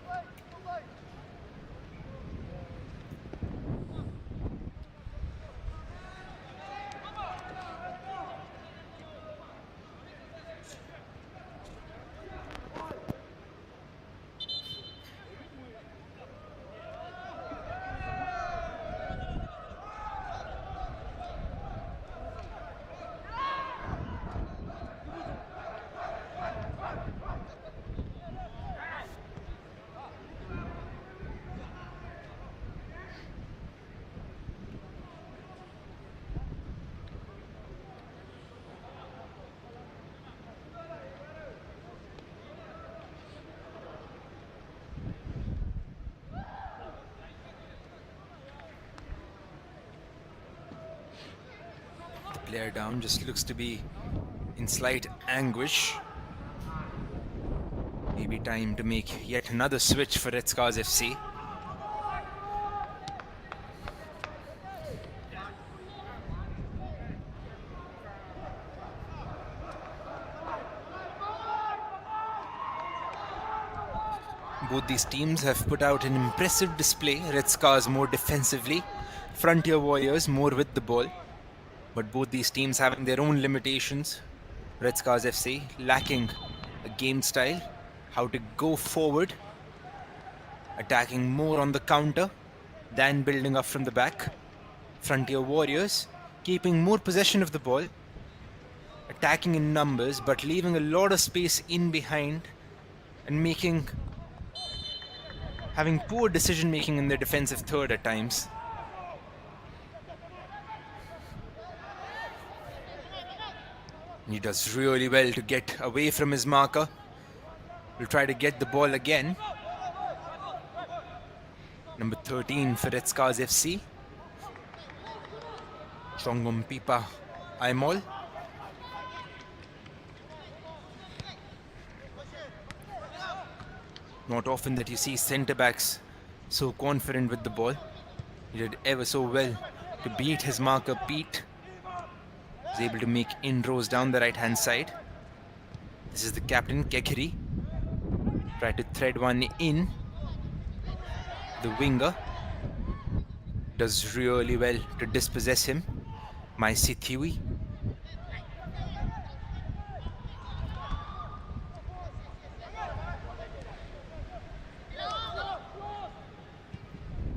Player down just looks to be in slight anguish. Maybe time to make yet another switch for Red Scars FC. Both these teams have put out an impressive display. Red Scars more defensively, Frontier Warriors more with the ball. But both these teams having their own limitations. Red Scars FC lacking a game style, how to go forward, attacking more on the counter than building up from the back. Frontier Warriors keeping more possession of the ball, attacking in numbers but leaving a lot of space in behind and having poor decision making in their defensive third at times. He does really well to get away from his marker. Will try to get the ball again. Number 13 for Red Scars FC. Chongom Pipa Aimol. Not often that you see centre backs so confident with the ball. He did ever so well to beat his marker Pete. Was able to make inroads down the right hand side. This is the captain Kekiri. Tried to thread one in. The winger does really well to dispossess him. Maisi Thiwi.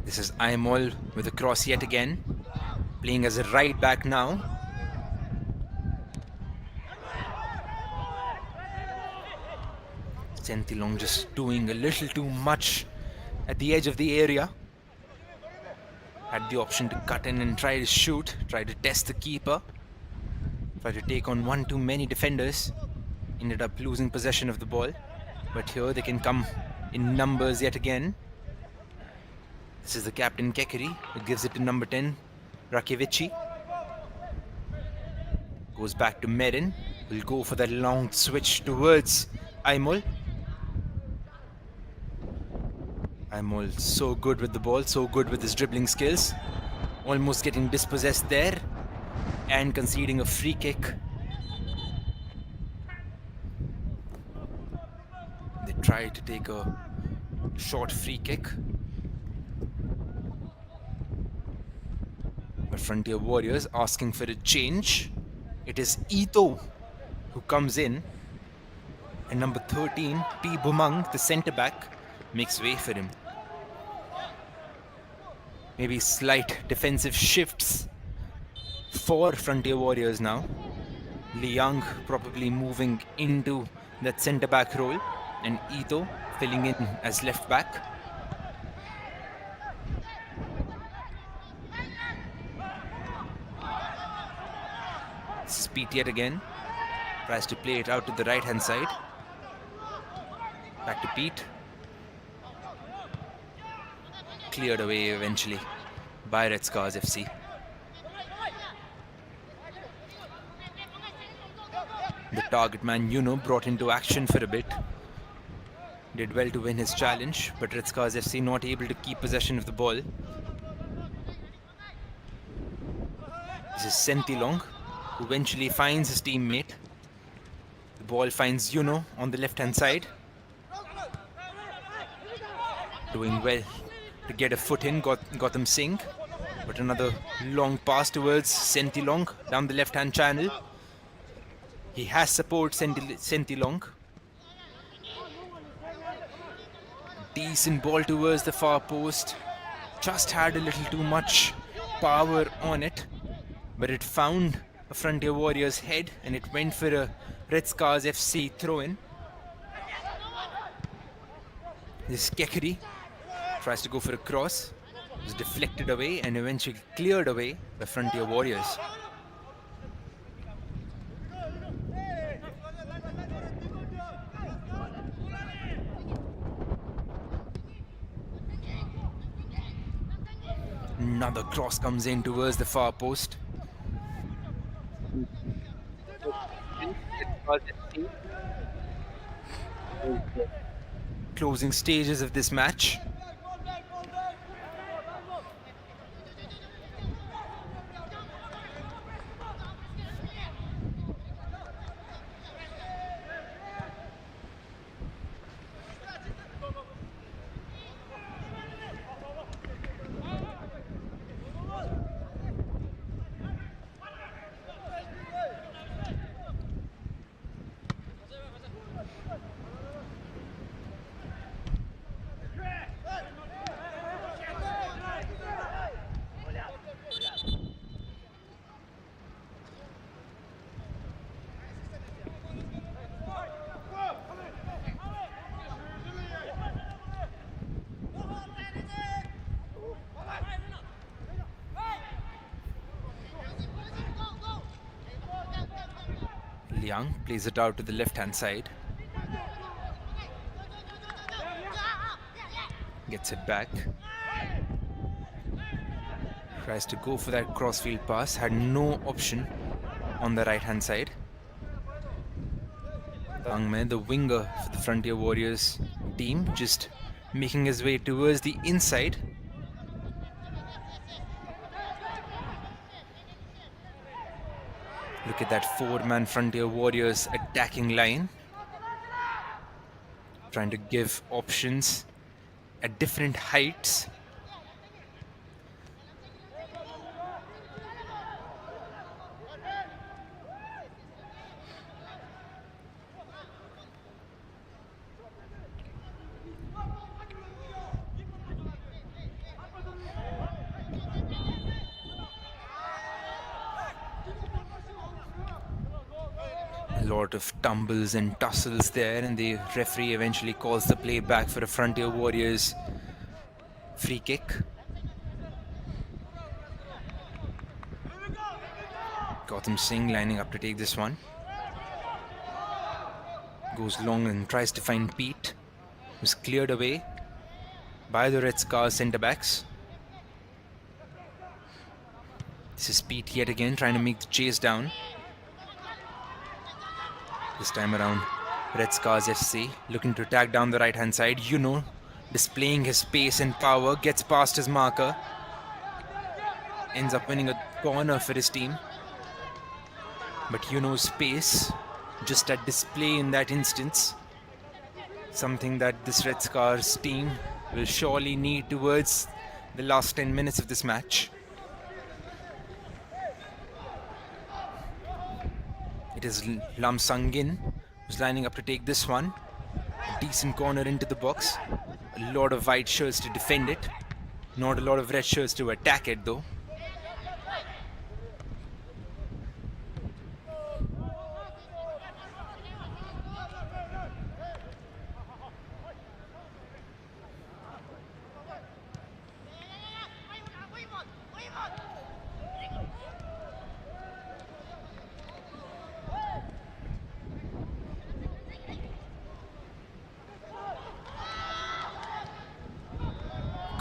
This is Aimol with a cross yet again. Playing as a right back now. Sentilong just doing a little too much at the edge of the area. Had the option to cut in and try to shoot, try to test the keeper, try to take on one too many defenders. Ended up losing possession of the ball. But here they can come in numbers yet again. This is the captain Kekiri, who gives it to number 10, Rakevici. Goes back to Merin, will go for that long switch towards Aimol. Aimol so good with the ball, so good with his dribbling skills. Almost getting dispossessed there and conceding a free kick. They try to take a short free kick. But Frontier Warriors asking for a change. It is Ito who comes in. And number 13, P. Bumang, the centre back, makes way for him. Maybe slight defensive shifts for Frontier Warriors now. Liang probably moving into that centre back role and Ito filling in as left back. This is Pete yet again. Tries to play it out to the right hand side. Back to Pete. Cleared away eventually by Red Scars FC. The target man, brought into action for a bit. Did well to win his challenge, but Red Scars FC not able to keep possession of the ball. This is Sentilong, who eventually finds his teammate. The ball finds on the left hand side. Doing well to get a foot in, Gotham Singh. But another long pass towards Sentilong down the left hand channel. He has support Sentilong. Decent ball towards the far post. Just had a little too much power on it. But it found a Frontier Warriors head and it went for a Red Scars FC throw-in. This is Kekeri. Tries to go for a cross. It was deflected away and eventually cleared away by Frontier Warriors. Another cross comes in towards the far post. Closing stages of this match. Liang plays it out to the left hand side. Gets it back. Tries to go for that crossfield pass. Had no option on the right hand side. Tangme, the winger for the Frontier Warriors team, just making his way towards the inside. Look at that four-man Frontier Warriors attacking line. Trying to give options at different heights. A lot of tumbles and tussles there, and the referee eventually calls the play back for a Frontier Warriors free kick. Gotham Singh lining up to take this one. Goes long and tries to find Pete. Was cleared away by the Red Scars centre backs. This is Pete yet again trying to make the chase down. This time around, Red Scars FC looking to attack down the right hand side. Displaying his pace and power, gets past his marker. Ends up winning a corner for his team. But pace just at display in that instance. Something that this Red Scars team will surely need towards the last 10 minutes of this match. It is Lam Sangin who's lining up to take this one. A decent corner into the box. A lot of white shirts to defend it. Not a lot of red shirts to attack it though.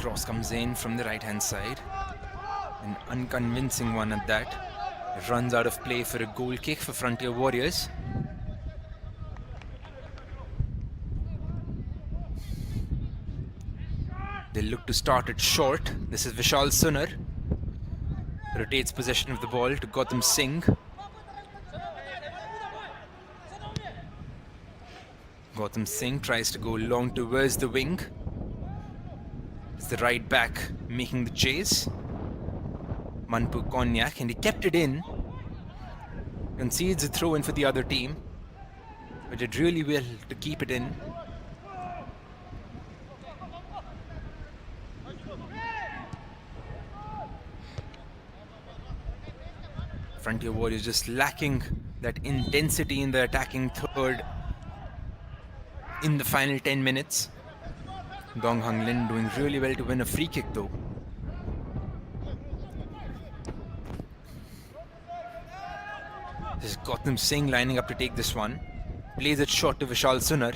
Cross comes in from the right hand side. An unconvincing one at that. It runs out of play for a goal kick for Frontier Warriors. They look to start it short. This is Vishal Sunar. Rotates possession of the ball to Gautam Singh. Gautam Singh tries to go long towards the wing. It's the right back making the chase. Manpu Konyak, and he kept it in. Concedes a throw in for the other team, but did really well to keep it in. Frontier Warriors just lacking that intensity in the attacking third in the final 10 minutes. Dong Hang Lin doing really well to win a free kick though. This is Gautam Singh lining up to take this one. Plays it short to Vishal Sunar.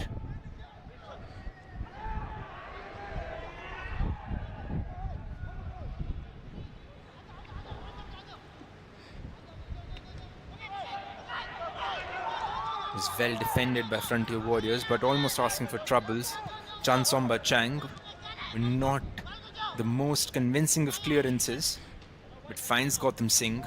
Is well defended by Frontier Warriors, but almost asking for troubles. Chansomba Chang, not the most convincing of clearances, but finds Gautam Singh.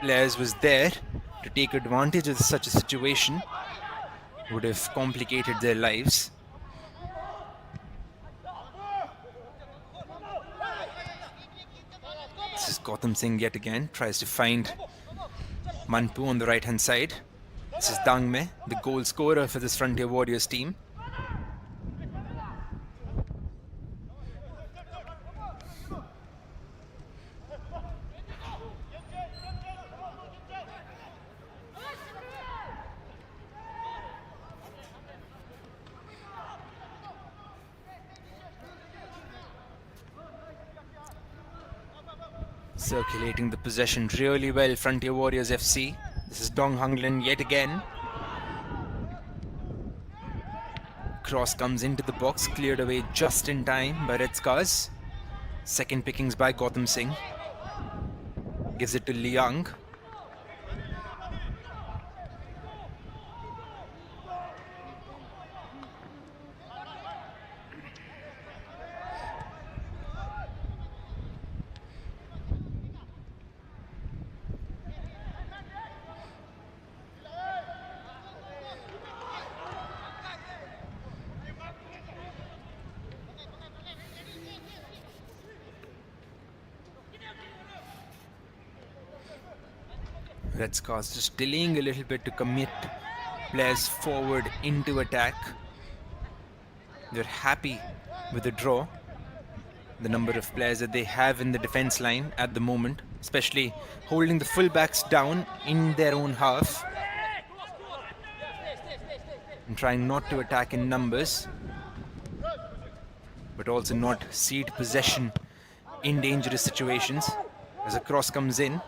Players was there to take advantage of such a situation. Would have complicated their lives. This is Gautam Singh yet again, tries to find Manpu on the right hand side. This is Dangme, the goal scorer for this Frontier Warriors team. Circulating the possession really well, Frontier Warriors FC. This is Dong Hang Lin yet again. Cross comes into the box, cleared away just in time by Red Scars. Second pickings by Gautam Singh. Gives it to Liang. Red Scars just delaying a little bit to commit players forward into attack. They're happy with the draw. The number of players that they have in the defense line at the moment, especially holding the fullbacks down in their own half and trying not to attack in numbers, but also not cede possession in dangerous situations. As a cross comes in,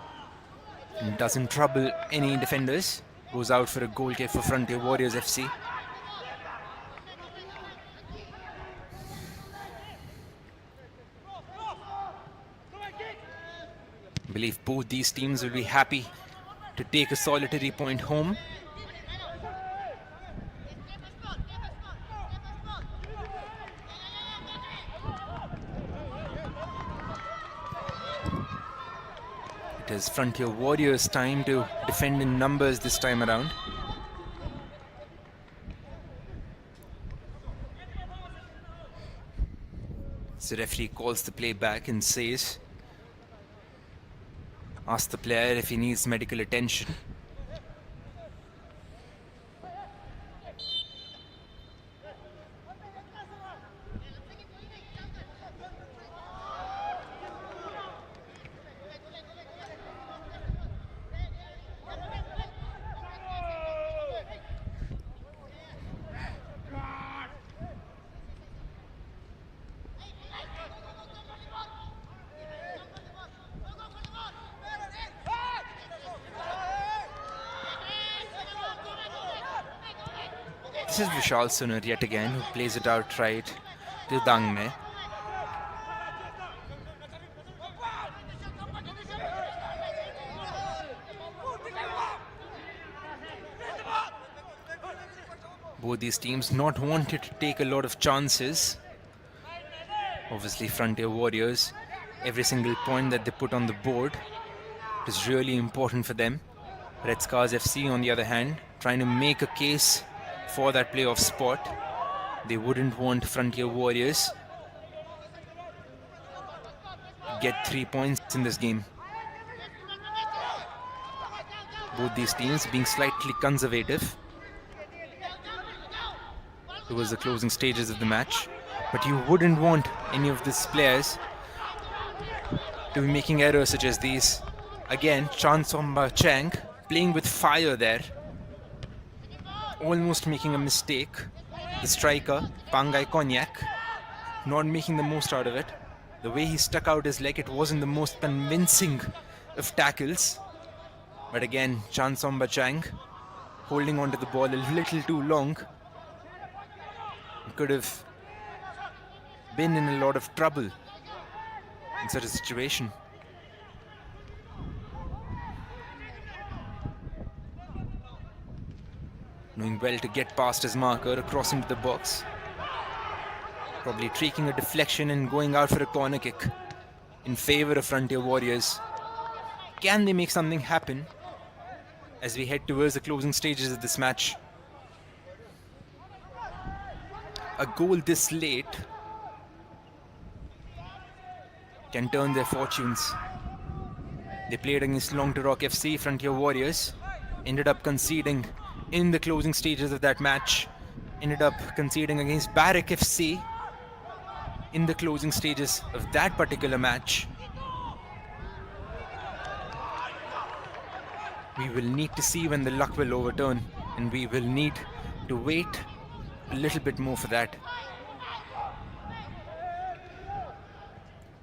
doesn't trouble any defenders, goes out for a goal kick for Frontier Warriors FC. I believe both these teams will be happy to take a solitary point home. It is Frontier Warriors' time to defend in numbers this time around. So referee calls the play back and says, ask the player if he needs medical attention. This is Vishal Sunar yet again, who plays it out right to Dangme. Both these teams not wanted to take a lot of chances. Obviously, Frontier Warriors, every single point that they put on the board is really important for them. Red Scars FC, on the other hand, trying to make a case for that playoff spot. They wouldn't want Frontier Warriors to get 3 points in this game. Both these teams being slightly conservative towards the closing stages of the match. But you wouldn't want any of these players to be making errors such as these. Again, Chansomba Chang playing with fire there. Almost making a mistake. The striker, Pangai Konyak, not making the most out of it. The way he stuck out his leg, it wasn't the most convincing of tackles. But again, Chansomba Chang holding onto the ball a little too long. Could have been in a lot of trouble in such a situation. Knowing well to get past his marker across into the box. Probably taking a deflection and going out for a corner kick in favor of Frontier Warriors. Can they make something happen as we head towards the closing stages of this match? A goal this late can turn their fortunes. They played against Long Rock FC, Frontier Warriors, ended up conceding in the closing stages of that match, ended up conceding against Barrack FC in the closing stages of that particular match. We will need to see when the luck will overturn, and we will need to wait a little bit more for that.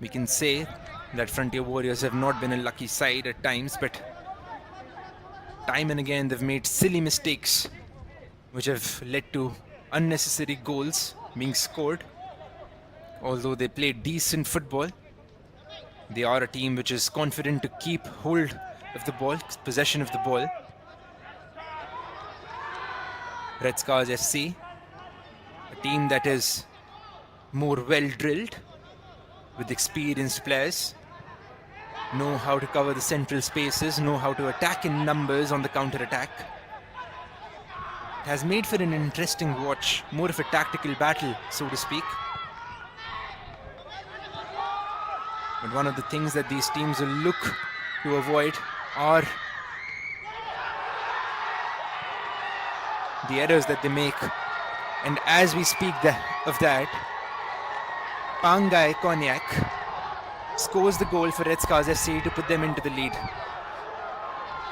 We can say that Frontier Warriors have not been a lucky side at times, but time and again they've made silly mistakes which have led to unnecessary goals being scored. Although they play decent football, they are a team which is confident to keep hold of the ball, possession of the ball. Red Scars FC, a team that is more well drilled with experienced players, know how to cover the central spaces, know how to attack in numbers on the counter-attack. It has made for an interesting watch, more of a tactical battle, so to speak. But one of the things that these teams will look to avoid are the errors that they make. And as we speak of that, Pangai Konyak scores the goal for Red Scars FC to put them into the lead.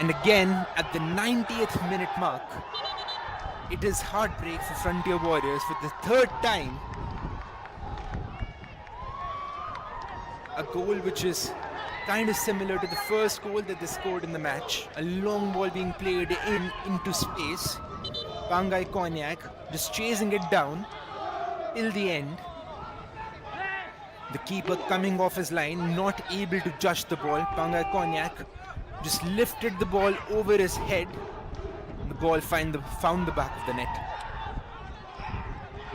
And again, at the 90th minute mark, it is heartbreak for Frontier Warriors for the third time. A goal which is kind of similar to the first goal that they scored in the match. A long ball being played into space. Pangai Konyak just chasing it down till the end. The keeper coming off his line, not able to judge the ball. Pangai Konyak just lifted the ball over his head. The ball found the back of the net.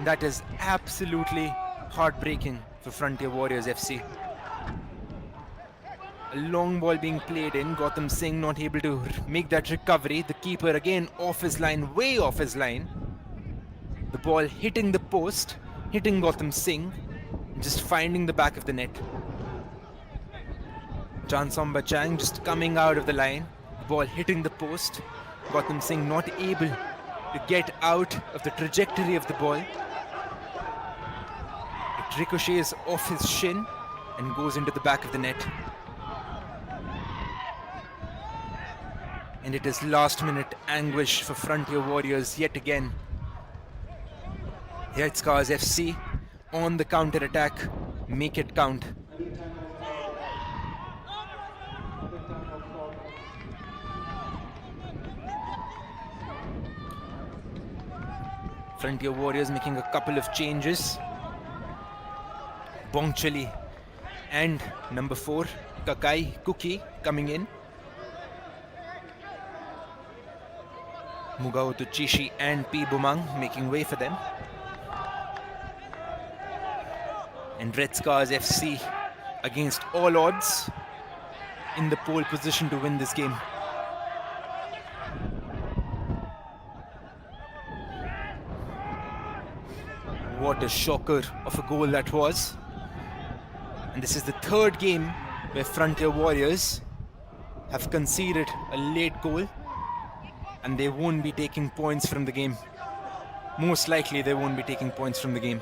That is absolutely heartbreaking for Frontier Warriors FC. A long ball being played in, Gautam Singh not able to make that recovery. The keeper again off his line, way off his line. The ball hitting the post, hitting Gautam Singh, just finding the back of the net. Chansomba Chang just coming out of the line, the ball hitting the post. Gautam Singh not able to get out of the trajectory of the ball. It ricochets off his shin and goes into the back of the net. And it is last minute anguish for Frontier Warriors yet again. Red Scars FC on the counter attack, make it count. Frontier Warriors making a couple of changes. Bongchali and number 4, Kakai Kuki coming in. Mugao Tuchishi and P. Bumang making way for them. And Red Scars FC against all odds in the pole position to win this game. What a shocker of a goal that was. And this is the third game where Frontier Warriors have conceded a late goal and they won't be taking points from the game. Most likely they won't be taking points from the game.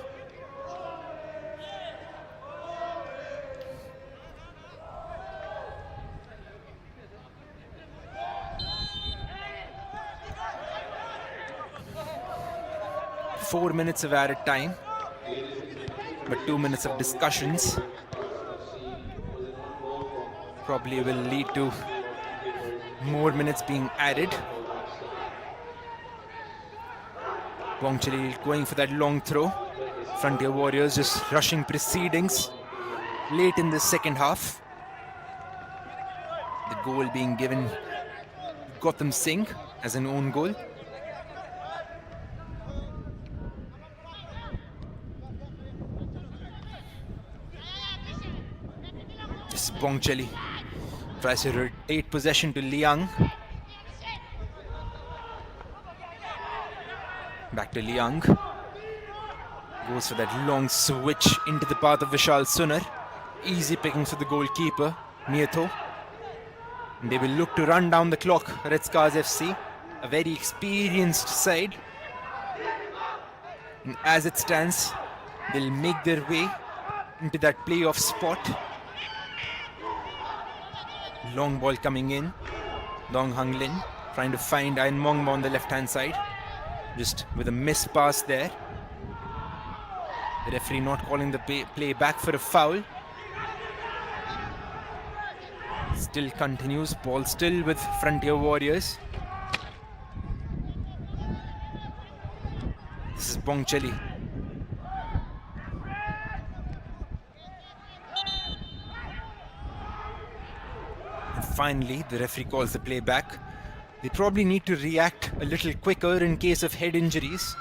Four minutes of added time, but 2 minutes of discussions probably will lead to more minutes being added. Bongchali going for that long throw. Frontier Warriors just rushing proceedings late in the second half. The goal being given Gautam Singh as an own goal. This is Bongchali. Tries to rotate possession to Liang. Back to Liang. Goes for that long switch into the path of Vishal Sunar. Easy pickings for the goalkeeper, Nieto. And they will look to run down the clock, Red Scars FC. A very experienced side. And as it stands, they'll make their way into that playoff spot. Long ball coming in. Dong Hang Lin trying to find Ayn Mongma on the left hand side. Just with a miss pass there. The referee not calling the play back for a foul. Still continues. Ball still with Frontier Warriors. This is Bongchali. And finally, the referee calls the play back. They probably need to react a little quicker in case of head injuries.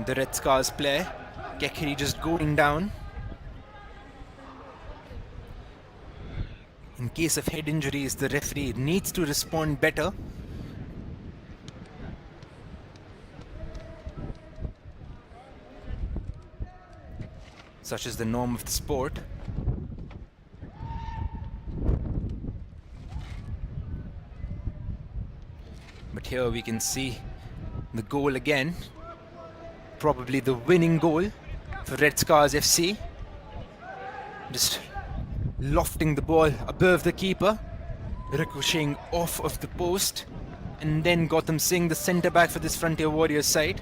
The Red Scars player, Kekhri, just going down. In case of head injuries, the referee needs to respond better. Such is the norm of the sport. But here we can see the goal again. Probably the winning goal for Red Scars FC. Just lofting the ball above the keeper, ricocheting off of the post, and then Gautam Singh, the centre back for this Frontier Warriors side.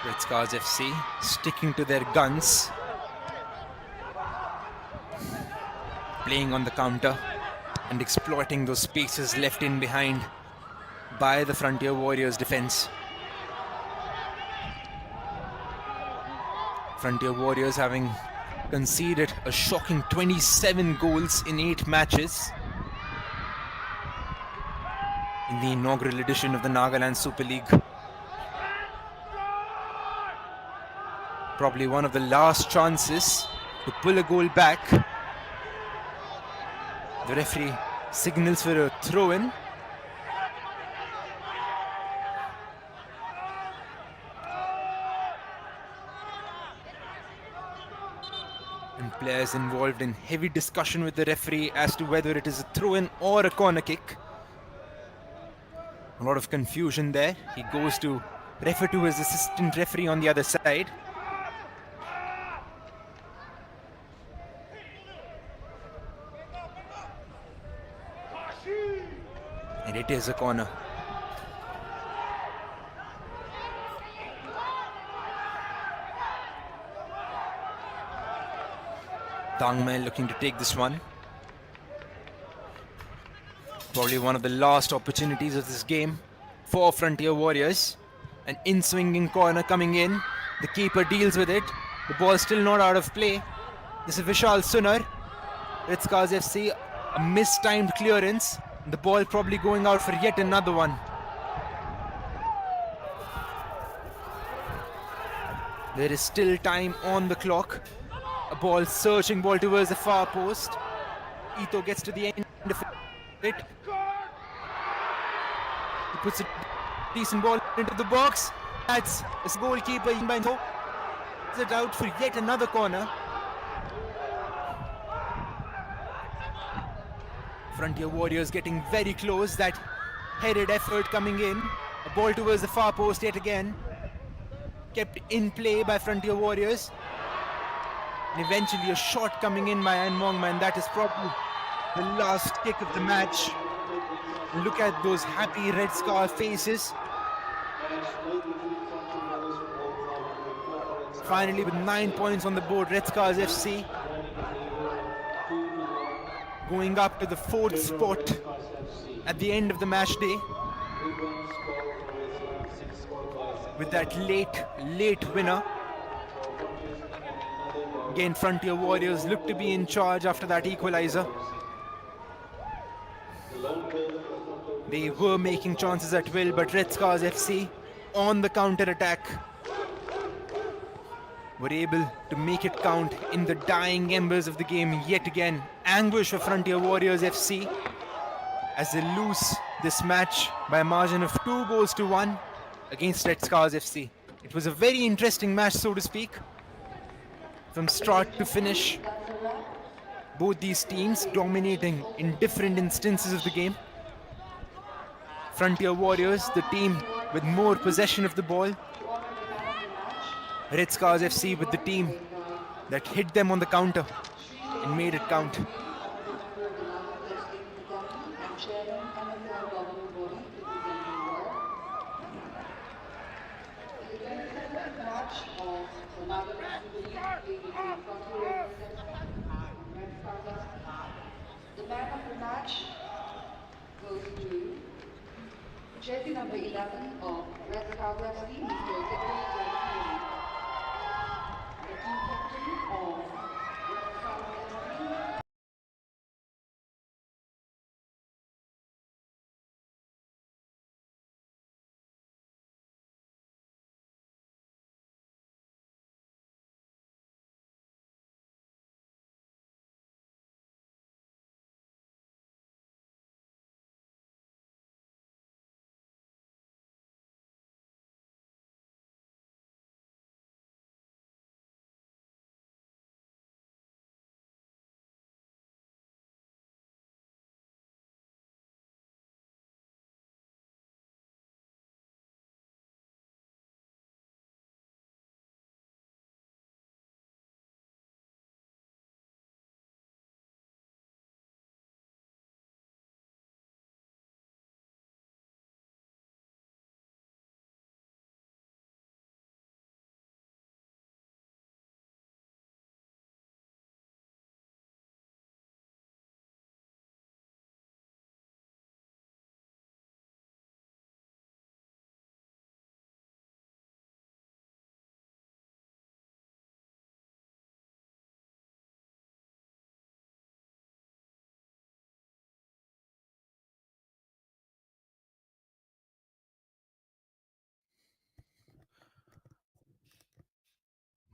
Red Scars FC sticking to their guns, playing on the counter and exploiting those spaces left in behind by the Frontier Warriors defense. Frontier Warriors having conceded a shocking 27 goals in 8 matches in the inaugural edition of the Nagaland Super League. Probably one of the last chances to pull a goal back. The referee signals for a throw-in. And players involved in heavy discussion with the referee as to whether it is a throw-in or a corner kick. A lot of confusion there. He goes to refer to his assistant referee on the other side. And it is a corner. Dangmel looking to take this one. Probably one of the last opportunities of this game for Frontier Warriors. An in-swinging corner coming in. The keeper deals with it. The ball still not out of play. This is Vishal Sunar. Ritzkaz FC, a mistimed clearance. The ball probably going out for yet another one. There is still time on the clock. A ball, searching ball towards the far post. Ito gets to the end of it. He puts a decent ball into the box. That's his goalkeeper. Is it out for yet another corner? Frontier Warriors getting very close. That headed effort coming in. A ball towards the far post yet again. Kept in play by Frontier Warriors. And eventually a shot coming in by An Mongma, and that is probably the last kick of the match. Look at those happy Red Scar faces. Finally, with 9 points on the board, Red Scars FC going up to the 4th spot at the end of the match day. With that late winner. Again, Frontier Warriors look to be in charge after that equalizer. They were making chances at will, but Red Scars FC on the counter-attack were able to make it count in the dying embers of the game yet again. Anguish for Frontier Warriors FC as they lose this match by a margin of 2-1 against Red Scars FC. It was a very interesting match, so to speak. From start to finish, both these teams dominating in different instances of the game. Frontier Warriors, the team with more possession of the ball. Red Scars FC with the team that hit them on the counter and made it count. The man of the match goes to jersey number 11 of Red Scars FC, Mr. Victor Garcia. The team captain of Red Scars FC.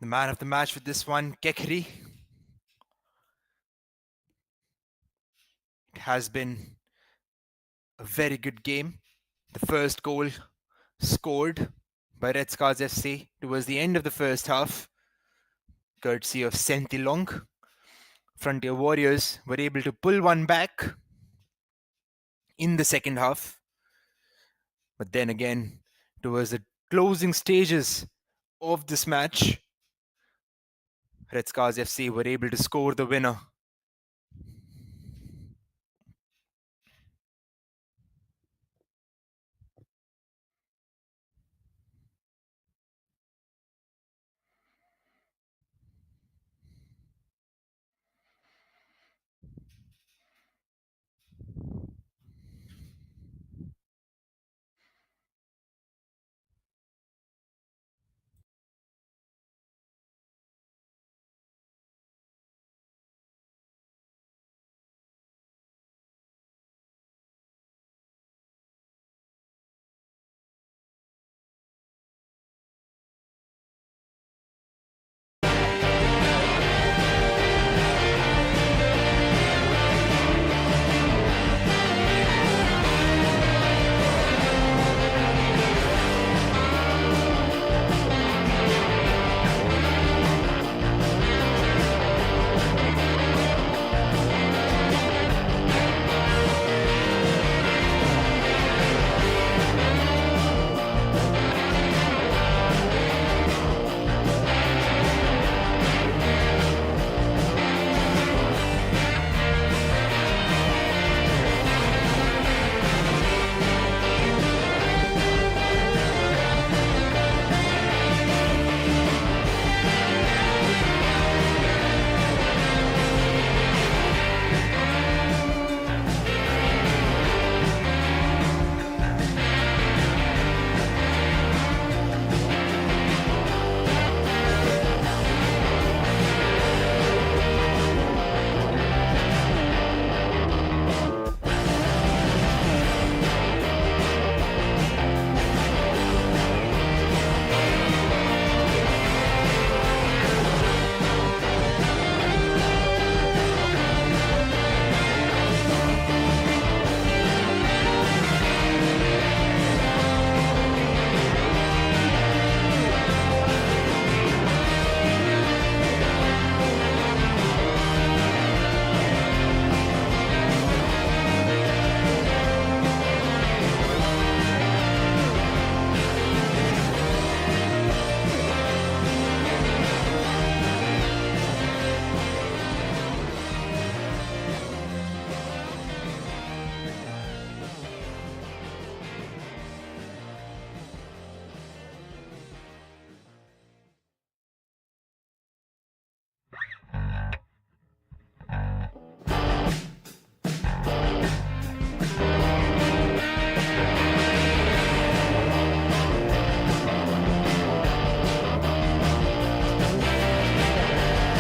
The man of the match with this one, Kekri. It has been a very good game. The first goal scored by Red Scars FC towards the end of the first half, courtesy of Sentilong. Frontier Warriors were able to pull one back in the second half. But then again, towards the closing stages of this match, Red Scars FC were able to score the winner